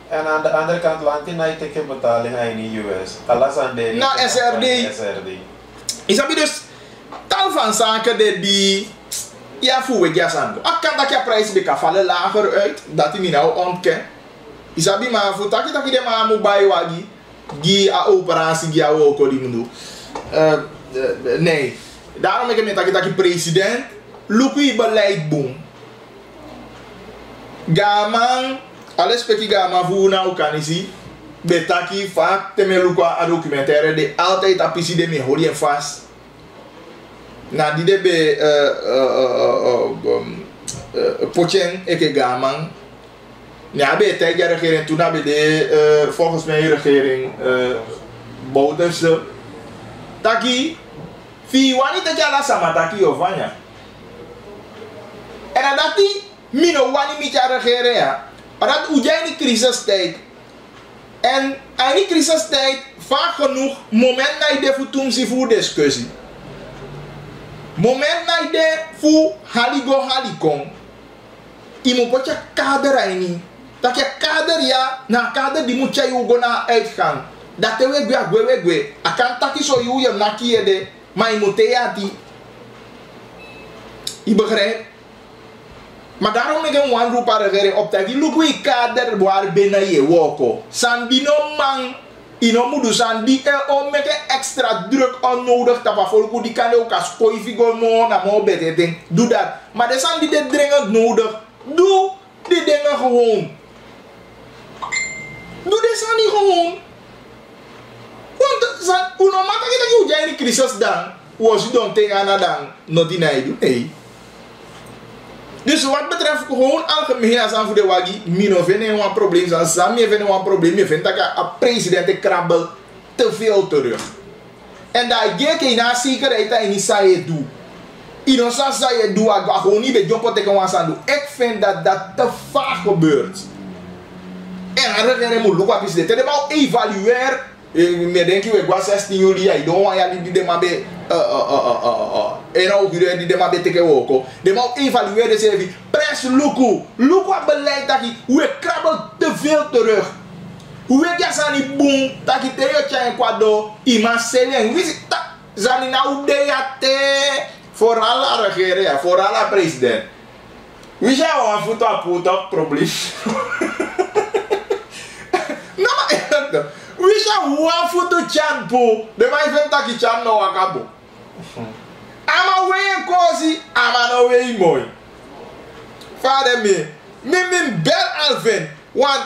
En aan de andere kant land in hij teken betaling in de US. Alasan de na SRD. Isabi dus tal van zaken die ja, voor we gaan. Kan dat je prijs be vallen lager uit, dat hij nou ontken. Isabi maar voor dat je de maar moet bij wagi, die a operatie die a ook die moet doen. Nee, daarom ik met dat je president, luki beleid boom. Gaman, alles peki gaman voor nou kan isi, betaki vaak te me luka a documentaire de altijd apisi de me hoor je vast. Na die debe pochen eke gaman. Ja, be tegen regering toen hebben de volgens mij regering Bouterse. Taki fi wani te jala sama taki ovanya. En dat die mino wani met je regering ja. Maar dat ujai ni crisistijd. En in die crisistijd vaak genoeg moment dat je de voetumsi voor discussie. Moment na ide fu haligo halikong imo pocha kader aini tak ya kader ya na kader di mucha yugo na uitgang dat te we akan taki so yu ya naki ede mai muteati I begrijp maar daarom ik een wan roepa regering op dat die lukui kader waar binnen je woko sandino man ino mudu sandi o meke extra druk onnodig tapa volku die kan ook als koi figo no na mo bete ding doe dat maar de sandi de dringend nodig doe die dingen gewoon doe de sandi gewoon want san uno mata kita ki uja ini crisis dan was you don't take ana dan no dinai do nee. Dus wat betreft gewoon algemeen als aan voor de wagi, mino vinden we een probleem, als Zambia vinden we een probleem, je vindt dat een president krabbelt te veel terug. En dat je na zekerheid dat je niet zou doen. Innocent zou je doen, ik gewoon niet bij Jompo tegen ons aan doen. Ik vind dat dat te vaak gebeurt. En dan moet je ook dit. En dan moet je evalueren. Ik denk je, ik was 16 juli, ik don't want je die maar bij inaugureren die maar bij teken woko. De moet evalueren ze pres luku wat beleid dat je hoe je krabbelt te veel terug. Hoe je aan die boom dat je tegen je kwado iemand selling. Wie zit dat? Zani nou de te voor alle regering, voor alle president. Wie zou een voet op probleem? Nou maar we shall one foto champo. The my friend taki cham no wakabo. I'm away cozy. I'm away mooi. Vader me bel Alvin. Want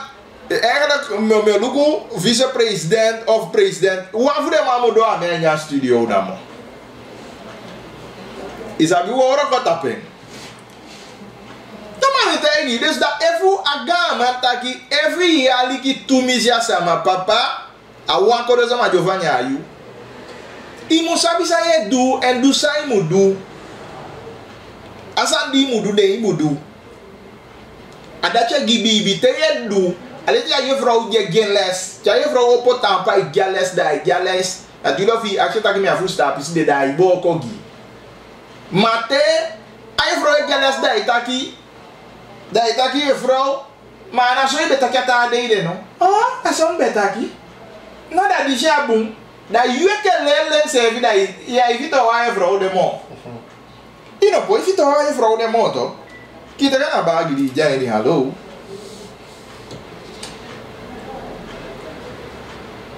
eigenlijk me lugo vice-president of president. Wat voor de mamo do aan mijn studio namo. Is dat wie horen wat tappen? Niet. Dus dat even agama taki every year liki tumisia sama papa awan ko sama Giovanni ayu. Imu sabi saya do and do sai mu do. Asan di mu do de imu do. dat je gibi te je doe. Alleen ja je vrouw je geen les. Ja je vrouw op het tampa ik ja les daar, ja les. Dat jullie of als je tak me afu stap is de daar bo kogi. Mate, je vrouw je les daar taki. Daar taki je vrouw. Maar na so je betaki ata de no. Ah, asom betaki. No dat die jabun. Dat je ke lelen servi dat ja evita wa je vrouw de mo. Ino po evita wa je vrouw de mo to. Kita kan abagi di jang ini hallo.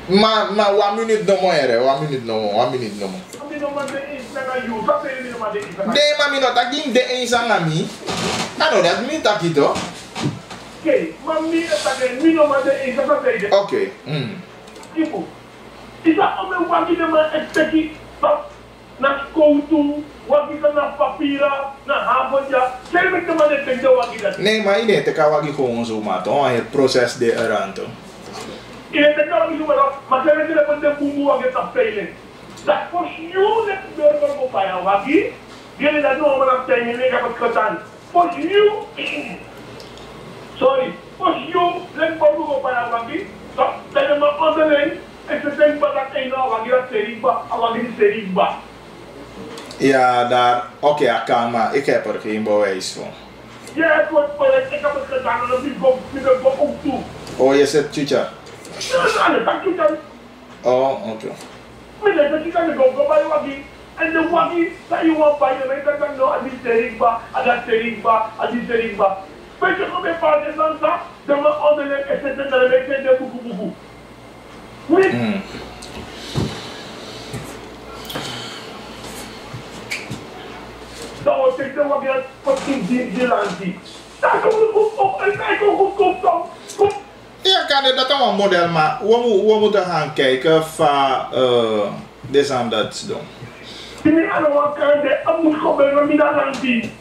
Ma 1 minute no more ere, 1 minute no more. De mami no taking de insang ami. Ano dat mi takito. Okay, mami taking mi no mande insang say. Okay. Ibu. Isa ome wagi de ma expecti na koutu, wagi na papira, na hafonja. Sel met de man de wagi dat. Nee, maar ini te ka wagi gewoon zo maar toch het proces de eranto. Ele tem que ir mas ele tem que ter bumbu aqui tá feilen. Da postiu né do meu pai aqui, ele dá não mas tem ele que pode cantar. Postiu. Sorry, postiu ele pode go pai aqui. Só tem uma ordem, esse tem para ter não aqui a seriba. Ja, daar. Oké, Akama, ik heb er geen bewijs van. Ja, het wordt voor ik heb het gedaan en ik go ook toe. Oh, je zit Chucha. Oh, okay. Mila sa kita go by wagi and the wagi that you want by the meta kan no adi seriba Pero como para de lança de uma onda de esse de de bubu então o que eu vou ver pouquinho de lança tá como ja, kan dat dan een model, maar we moeten gaan kijken van deze aan dat doen. Ini ada waktu de amu khober mina lanti,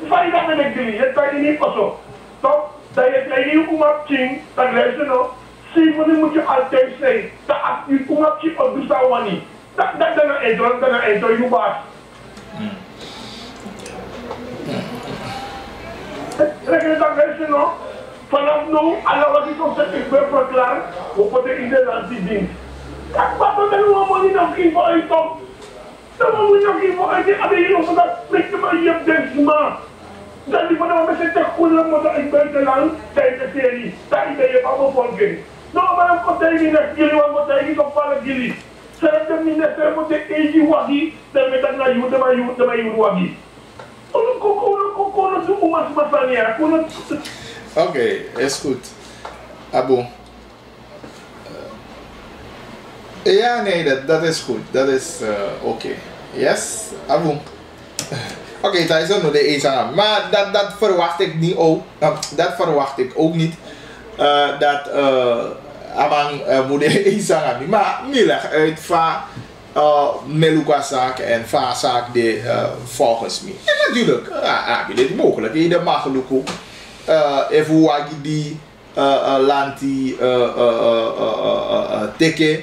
vai dar na gili, eta ini paso. Top, daya ini umat king, tak leso no. Si muni mucho alter sei, tak umat king odusawani. Tak dana edron you bas. Lagi tak leso no. Vanaf nu, alle wat ik op zet, ik ben verklaard, we moeten in de land zien. Wat we dan niet nog even uit op? Dan moet je nog even uit die adem op dat met maar je denkt maar. Dan die van de mensen te goede moeten in buitenland tijdens de serie. Daar ben je allemaal volgen. Nou, maar dan komt hij niet naar jullie, want moet hij niet opvallen jullie. Zelfs de minister moet de eentje waggie, dan met dat naar jullie, maar jullie waggie. Kono zo umas masania, kono. Oké, is goed. Abu. Ja, nee, dat is goed. Dat is oké. Yes, Abu. Oké, dat is ook nog de eens aan. Maar dat verwacht ik niet ook. Dat verwacht ik ook niet. Dat Amang moet de eens aan. Maar niet leg uit van Meluka zaak en van zaak die volgens mij. En natuurlijk, heb je dit mogelijkheden mag lukken. Even wagi die lanti teke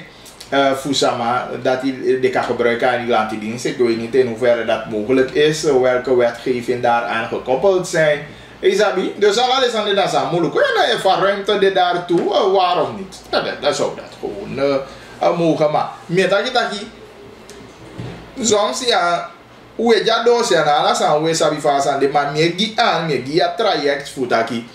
fusama dat die kan gebruiken aan die lanti dienst. Ik weet niet in hoeverre dat mogelijk is, welke wetgeving daaraan gekoppeld zijn. Isabi, dus alles aan de nasa moeilijk. En je van ruimte dit daartoe, waarom niet? Dat zou dat gewoon mogen, maar meer taki soms ja. We ja doos ya na alasan we sabi fasan de ma megi a traject futaki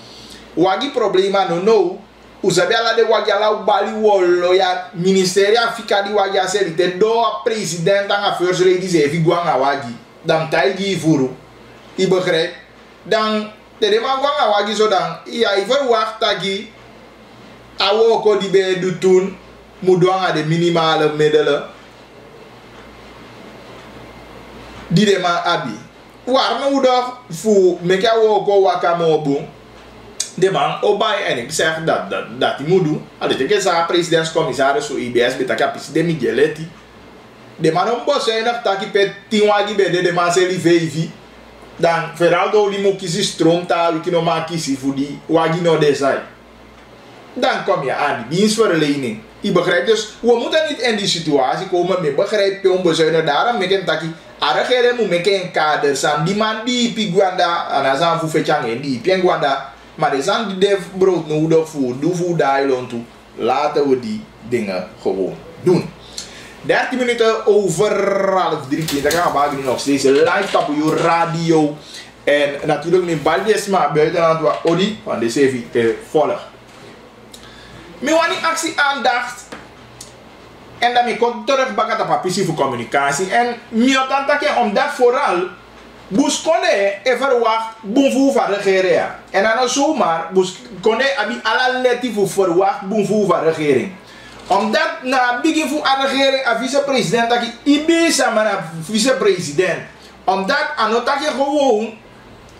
wagi problema no usabi ala de wagi ala bali wolo ya ministeria fika di wagi aselite do president anga first lady ze fi gwanga wagi dan taigi furu I begrijp dan de ma gwanga wagi so dan ya I verwacht taki awo ko di be du tun mu doanga de minimale middelen die de man abi. Waar nou toch voor meka woko wakamobu. De man obai en ik zeg dat hij moet doen. Als ik zeg presidentscommissaris zo IBS betaka president Migueletti. De man ombo zijn nog taki pet tiwagi bede de man se livevi. Dan Feraldo limo kisi stroom ta wiki no ma kisi voor die wagi no desai. Dan kom je aan die dienstverlening. Je begrijpt dus, we moeten niet in die situatie komen met begrijp je onbezuinigen daarom met een taki regering moet maken een kader san die man die piguanda anazan fu fechang die piengwanda maar de san die def brood nodig voor doe voor daar toe laten we die dingen gewoon doen. 13 minuten over 2:30. Dan gaan we maken nog steeds live op uw radio. En natuurlijk mijn baldesma buiten aan het Odi van de CV te volgen. Ik wil die actie aandacht. En dan kom terug bij de papier voor communicatie. En ik omdat vooral Buskonde even wacht boemvoer van de regering. En dan zomaar Buskonde abi alle letti voor verwacht boemvoer van de regering. Omdat na begin voor de regering a vice-president dat ik ibe samen na vice-president. Omdat ano dat je gewoon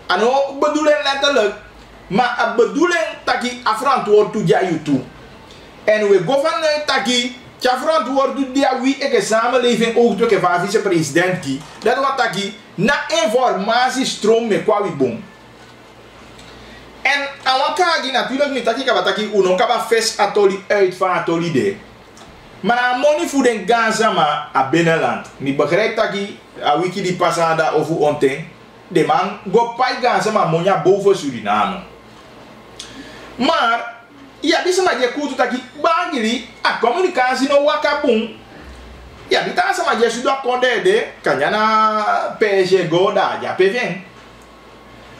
ano bedoeling letterlijk, maar a bedoeling dat je afverantwoord toe jij toe. En we gaan vanuit dat je verantwoord toe die wie ik samenleving ook toe van vice-president die. Dat wat dat je na informatie stroom met qua wie boom. En aan elkaar natuurlijk niet dat je kan wat je unonkaba fest atoli uit van atoli de. Maar aan money voor den Gaza maar a binnenland. Niet begrijpt dat je a wiki die passada over onting. De man go pai Gaza maar monja boven Suriname. Maar ja, dit is maar je kunt dat je bagiri a communicatie no wakabung. Ja, dit is maar je sudah konde de kanyana PSG go da ja peveng.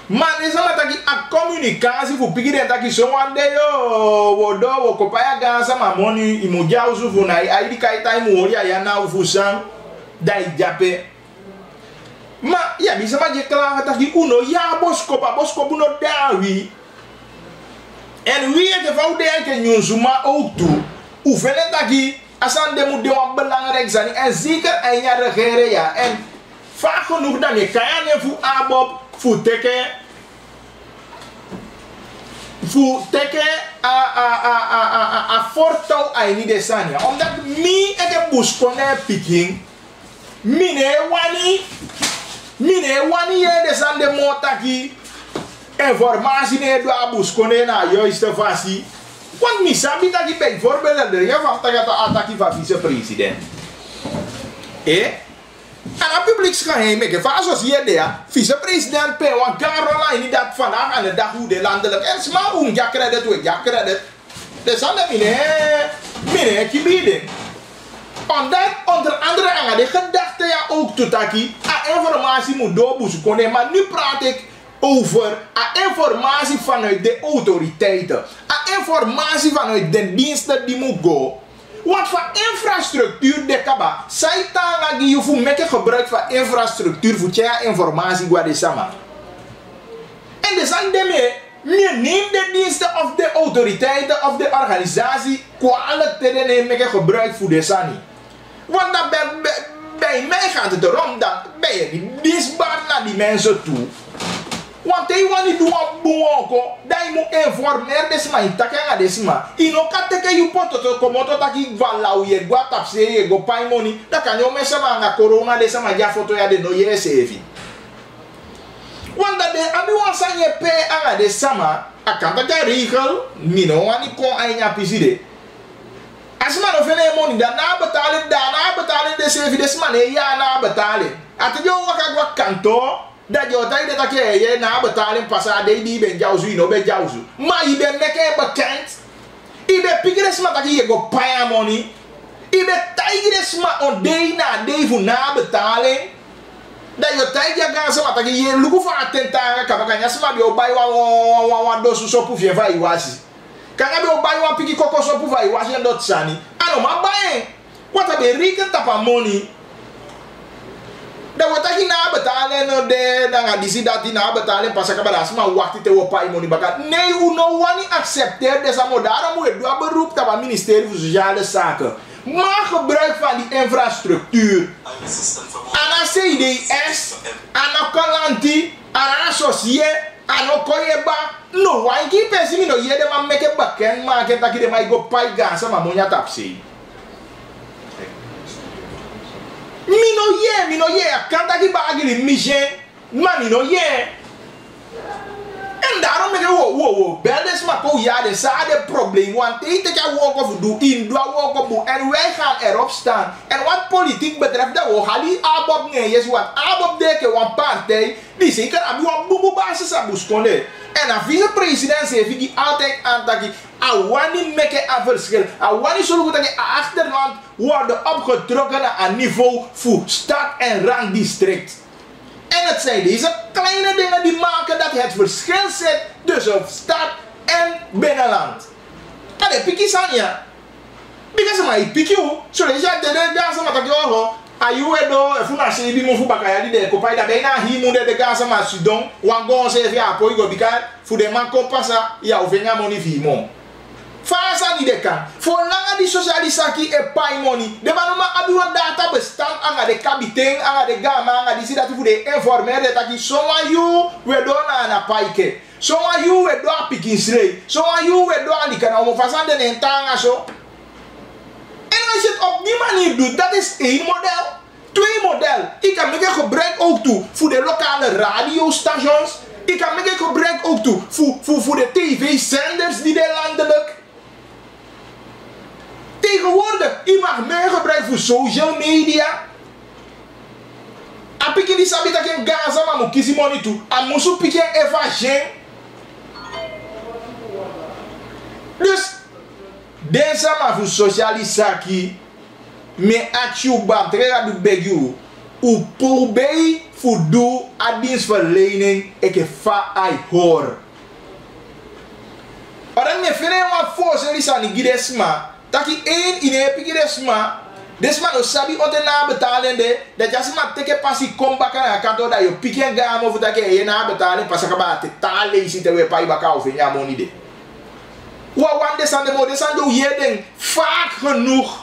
Maar is dat je a communicatie voor pigire dat je zo aan de yo wodo wo kopaya Gaza maar money imuja usu voor na ID kaita imuoria ya na ufusan dai jape. Maar ja, bisa maar je klaar dat je uno ja boskopa no dawi. En wie het van de eigen nyuzuma ook toe. Hoeveel dat je asan de moet de wat belangrijk zijn en zeker en ja regeren ja en vaak genoeg dan je kan je voor abob voor teken a fortouw ai ni desania omdat mi eke buskone picking mine wani ye desande motaki informatie ne do a buskone na juiste fasi want mi sabi dat je bijvoorbeeld de je van dat attackie van vice-president en het publiek geheim ik heb associeerd daar vice-president P. want Caroline dat vandaag aan de dag hoe de landelijk en sma ja credit dus aan de mine kibieden omdat onder andere aan de gedachte ja ook tutaki a informatie moet doorboeken maar nu praat ik over informatie vanuit de autoriteiten informatie vanuit de diensten die moet go. Wat voor infrastructuur de kaba? Saitanga die je voor maken gebruik van infrastructuur voor je informatie waar de sama. En de zijn daarmee neem de diensten of de autoriteiten of de organisatie kwalijk te nemen gebruik voor de sani. Want dan bij mij gaat het erom dat ben je niet dienstbaar naar die mensen toe. Want hij wil niet doen op boeken, dat je moet informeren desma in takanga desma. Ino kateke je pot tot komoto dat je van lauwe gwa tapse je go pay money, dat kan je mensen maar corona desma ja foto ja de no je CV. Want dat de abi wan san je pe anga desma, akanta ja regel, mino wani kon anya piside. Als man of een money daarna betalen de CV desma ne ja na betalen. Atje waka kantoor dat je tijd dat je na betaling pas aan die ben jouw no ben jouw maar je bent mekke bekend je bent pigres maar dat je go pay money je bent tigres maar on day na day voor na betaling dat je tijd ja gaan maar dat je lugu voor attenta kan je sma bio buy wa dosu so pour faire vai wasi kan je bio buy wa pigi koko so pour vai wasi ndot sani ano ma buy what a be rike tapa money. Dat wat je na betalen no de dan ga disi dat na betalen pas ka balas ma waktu te wo pai money baka nee u no wani accepteer desa modara moet do beroep dat ministerie van sociale zaken maar gebruik van die infrastructuur ana CDS ana kalanti ana associé ana koyeba no wanki pesi no yede ma meke baken ma ke takide mai go pai gansa ma monya tapsi. Mino ye, kanta ki bagili mission, ma mino ye. En daarom ben ik wo, bel des maar ko ja, de zade probleem. Want eten kan ook of doen, in doa ook of doen. En wij gaan erop staan. En wat politiek betreft, dat we gaan die abob neer. Want abob deken, want partij, die zeker aan die boeboe basis aan boeskonde. En de vicepresident heeft die altijd aan dat awani meke een verschil. Awani zullen dat je achterland worden opgetrokken naar een niveau voor stad en rangdistrict. En het zijn deze kleine dingen die maken dat het verschil zit tussen stad en binnenland. En de pikkie zijn ja. Because my pikkie, zo is het de gaza wat ik hoor. Ayu edo funa se bi mo fu bakaya di de ko pai da bena hi mu de gaza ma sudon wan gon se fi apo igo bika fu de man kompasa ya o venga moni fi mo. Fasa ni de kan. Voor langa die socialisaki e pai money. De manoma abiwa data bestand anga de kapitein anga de gama anga di sidati fu de informer de taki so you we do na paike. So you we do pikinsrei. So you we do alikana mo fasa de ntanga so. En als je het op die manier doet, dat is één model. Twee model. Ik kan me gebruik ook toe voor de lokale radiostations. Ik kan me gebruik ook toe voor de tv-zenders die de landelijk. Tegenwoordig, je mag meer gebruiken voor social media. Als ik die sabi dat ik in Gaza maar moet kiezen money toe. En moet ik pikken evangel. Dus, deze maar voor socialisaki. Me atjuba, trega du begju. U probeer voor doe a dienstverlening. Ik fa ai hoor. Ora me fere wa force lisani gidesma. Taki één in een pigidesma. Desma no sabi ote na betalende. Dat jasma teke pasi kombaka na kanto da yo piken gamo fu take ye na betalen pasaka ba te tale isi te we pai baka of nya money de. Wa wan desande mo desande je ding vaak genoeg.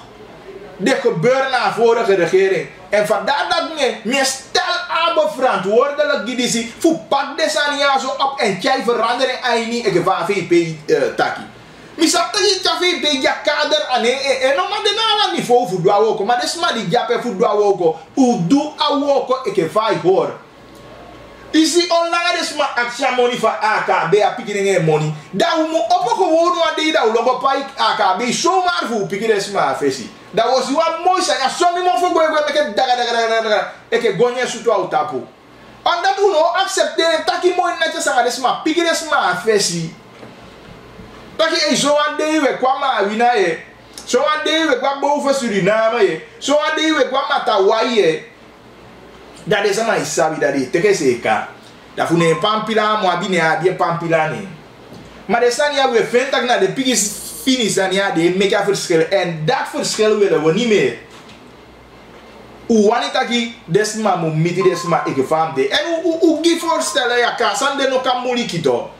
De gebeuren na vorige regering. En vandaar dat me stel aan verantwoordelijk die voor pak desania zo op en jij verandering eigenlijk ik van VP taki. Misap dat je VP ja kader aan en no maar de na niveau voor doa ook maar des maar die jape voor doa ook u do awoko ik vai hoor. Isi online is maar action money van AKB a pikining money. Da u mo op gewoon wat die da u logo pai AKB zomaar voor pikining maar fesi. Dat was wat mooi zijn. Ja, sommige mensen voor ik daga. Ik gonje sutu au tapu. Omdat u no accepteren taki mooi netjes aan des maar pikining maar fesi. Taki zo aan de we kwam wina je. Zo aan de we kwam boven Suriname je. Zo aan de we kwam Matawai je. Dat is maar isabi dat die teke seka. Dat voor een pampila mo abine a die pampila ne. Maar de sania we vindt dat de pigis finish dan ja de make verschil en dat verschil willen we niet meer. U wanitaki desma mo miti desma ik faam de en u gi voorstellen ja kasan de no kan molikito.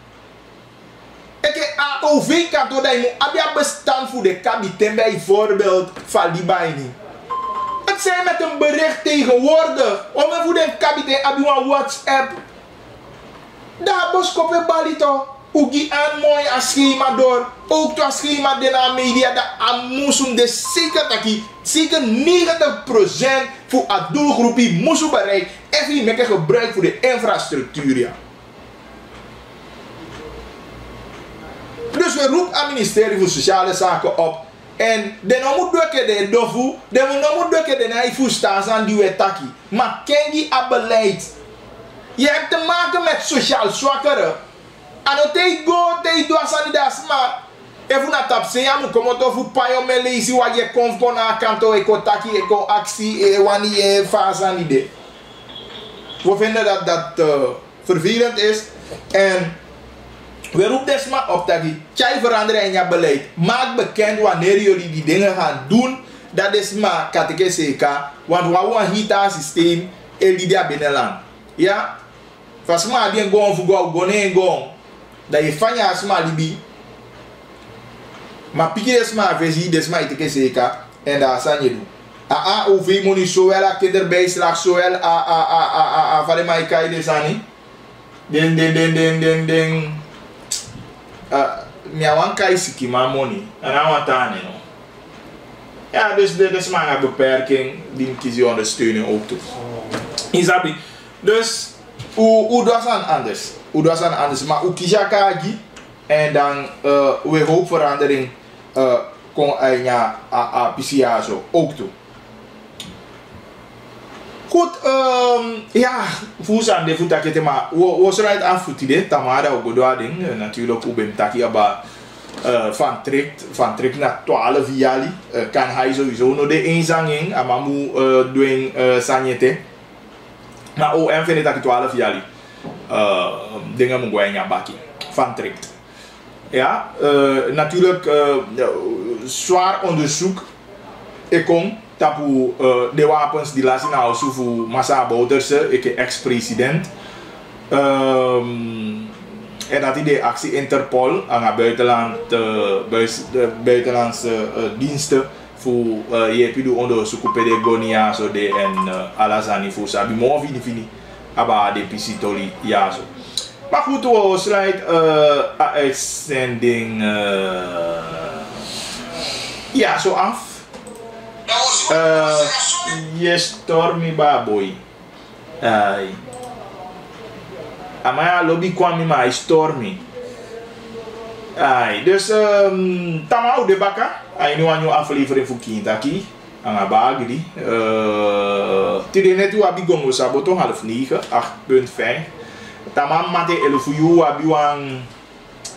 Ik a OV kanto dat je abia bestand voor de kapitein bijvoorbeeld van Libaini. Het zijn met een bericht tegenwoordig. Om voor de kapitein heb je een WhatsApp. Daar boskoppen balito. Ugi aan mooi a schema door. Ook to a schema de na media. Dat amusum de zeker taki. Zeker 90% voor a doelgroepie moesu bereik. Even met gebruik voor de infrastructuur. Ja. Dus we roepen aan het ministerie voor Sociale Zaken op. En de no moet doke de dofu, de no moet doke de naifu staan aan die wetaki. Maar ken je a beleid? Je hebt te maken met sociaal zwakkeren. En dat te go, te do asani das ma. Even na tapse ya mu komo to fu payo me leisi wa je konf na kanto eko taki eko actie wani e fasa ni de. We vinden dat dat vervelend is en we roepen desma op dat je veranderen in je beleid. Maak bekend wanneer jullie die dingen gaan doen. Dat is maar kateke seka. Want we hebben een hita systeem in die binnenland. Ja? Vast maar die gewoon voor gewoon. Dat je van je asma libi. Maar pikje desma versie desma iteke seka. En dat zijn je doen. Hoeveel money zowel a kinderbijslag zowel van de maikai desani. Ding. Mi awan kai siki ma money en awan tane no. Ja, dus dit is maar een beperking die kies je ondersteuning ook toe. Isabi. Dus u doet aan anders. U doet aan anders, maar u kies je kaagi En dan we hoop verandering kon anya a PCASO ook toe. Goed, ja, voesan de voetakete maar was right aan voetide tamada ogodo ding natuurlijk ubem taki aba van trek naar 12 jali kan hij sowieso nog de inzanging amamu doen sanyete. Maar en vind ik dat 12 jali dingen moet gaan baki van trek. Ja, natuurlijk zwaar onderzoek ik kom tapu de wapens die laten nou zo Massa Bouterse, ik ex-president. En dat die actie Interpol aan de buitenlandse diensten voor je pidu onderzoek op de Gonia zo de en Alazani voor sabi mo fini aba de pisitoli ja zo. Maar goed, we sluit uitzending ja zo af. Yes, Stormy Baboy. Amaya lobby kwam maar Stormy. Dus tamau de baka. Ai nu anyo aflevering voor Kintaki. Anga bagdi. Tide netu abigongo saboto half 9 8.5. Tamam mate elufuyu abiwang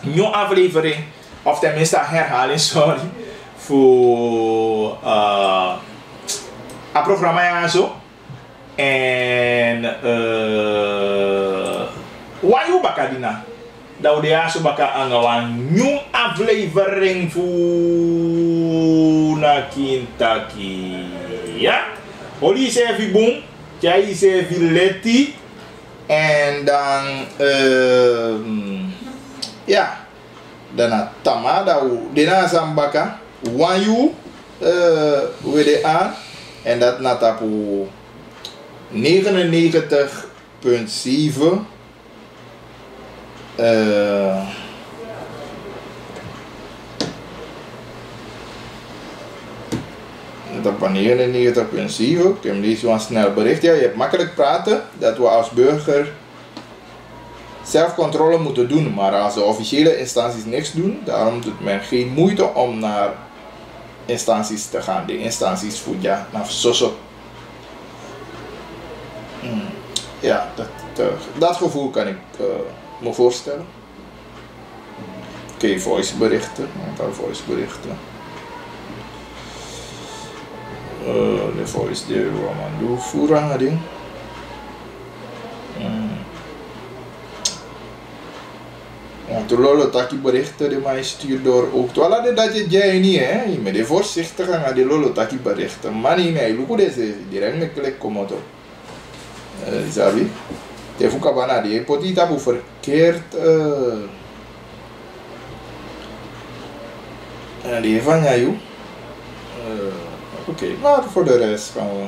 nieuw aflevering of tenminste herhaling sorry voor a programma ja zo en wayu bakadina dat we ja zo baka aan nieuw aflevering voor na Kintaki ja oli servi boom jij servi leti en dan ja dan tamada dena sambaka wayu we aan en dat natapu 99.7 dat op 99.7 ik heb deze een snel bericht. Ja, je hebt makkelijk praten dat we als burger zelfcontrole moeten doen, maar als de officiële instanties niks doen, daarom doet men geen moeite om naar instanties te gaan. De instanties voor ja, naar soso. Ja, dat gevoel kan ik me voorstellen. Oké, voiceberichten, een aantal voiceberichten. De voice de Romandu Fura ding. Want de lolo taki berichten die mij stuurt door ook. Terwijl dat je jij niet hè, je moet je voorzichtig gaan de lolo taki berichten. Mani nee, look deze direct met klik komen op. Zabi, te fuka bana die potita bu verkeerd. Die van jou. Oké, maar voor de rest gaan we.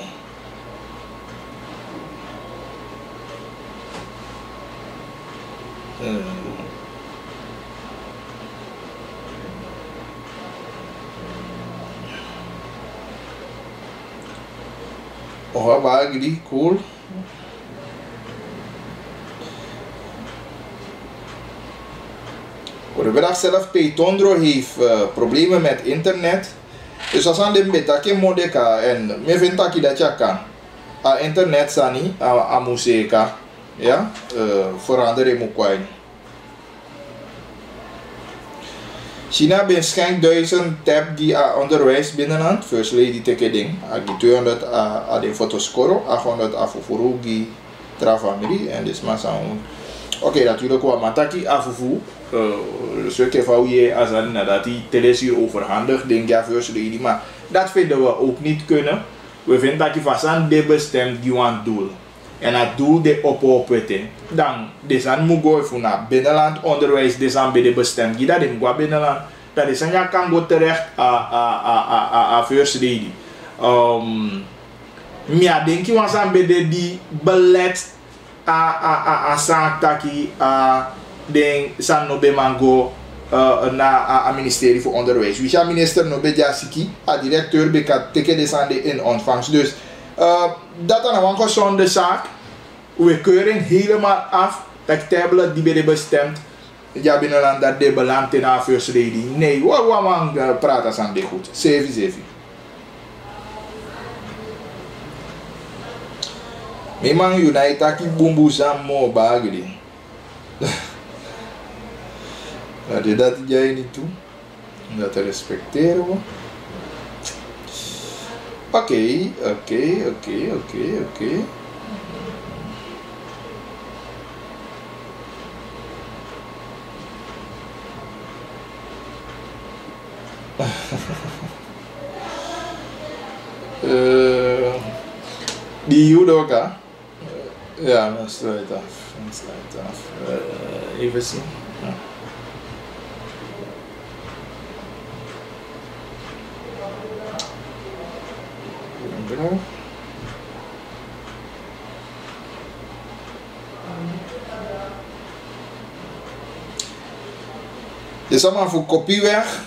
Oh, bagli, cool. De middag zelf Peitondro heeft problemen met internet. Dus als aan de betake modeka en me vindt dat je kan. A internet sani, a museka, ja, veranderen moet kwijt. China schenkt 1000 tab die onderwijs binnenland, First Lady teke ding, die 200 a de fotoscoro, 800 a fufurugi tra familie en dus maar zo'n. Oké, natuurlijk wat mataki a fufu. Zulke van je als dat die televisie overhandigt, denk ja First Lady, maar dat vinden we ook niet kunnen. We vinden dat je vast de bestemd die een doel. En dat doel de opopeten. Dan, desan moet go voor naar binnenland onderwijs, desan bij de bestemd. Die dat in go binnenland, dat is ja kan go terecht a First Lady. Maar denk je was aan bij de die beleid a saktaki ding san no be mango na a ministerie voor onderwijs. Wie is minister no be jasiki, a directeur be kan teken desande in ontvangst. Dus dat is een gezonde zaak. We keuren helemaal af dat tablet die bij bestemd Ja binnenland dat de belangt in haar first lady. Nee, wat man praten zijn dit goed. 7. Memang United taki bumbu samo bagli. Dat jij niet toe. Dat respecteren we. Oké. Die judoka. Ja, dan sluit af. Even zien. Ja. Dus allemaal voor kopieweg.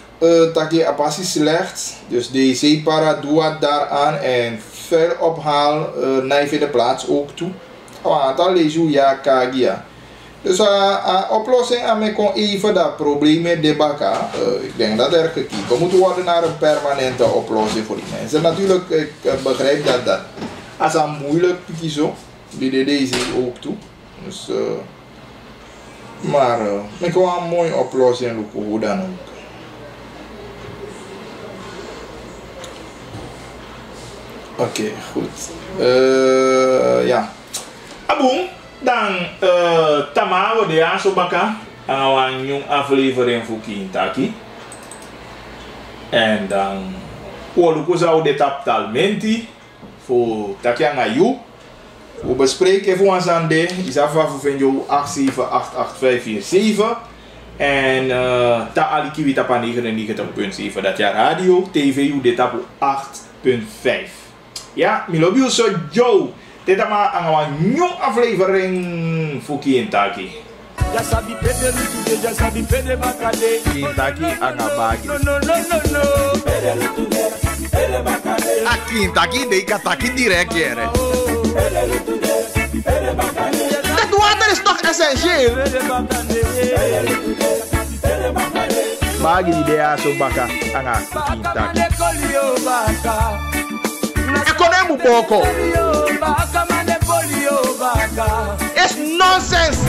Taki apasi slecht. Dus DC para doet daaraan en vuil ophaal naar de plaats ook toe. Dan lees je ja kagia. Dus oplossing aan mij kon even dat probleem met de baka. Ik denk dat er gekeken moet worden naar een permanente oplossing voor die mensen. Natuurlijk, ik begrijp dat als het moeilijk is zo, die deze ook toe. Dus, maar ik wil een mooie oplossing hoe dan ook. Oké, goed. Ja. Aboom. Dan tamawa de asobaka aan een aflevering voor Kintaki. En dan we zou dit totalmente voor Takianga you. We bespreken voor ons aan de Isafa voor jou 878847 en ta aliki tapa 99.7 dat ja radio TV u dit op 8.5. Ja, milobio so Joe. Dit is maar een nieuwe aflevering voor Kintaki. Kintaki Angabagi. A Kintaki de Kataki direct, jere. Dat water is toch essentieel? Bagi di dea so baka anga Kintaki. Economy boko. It's nonsense.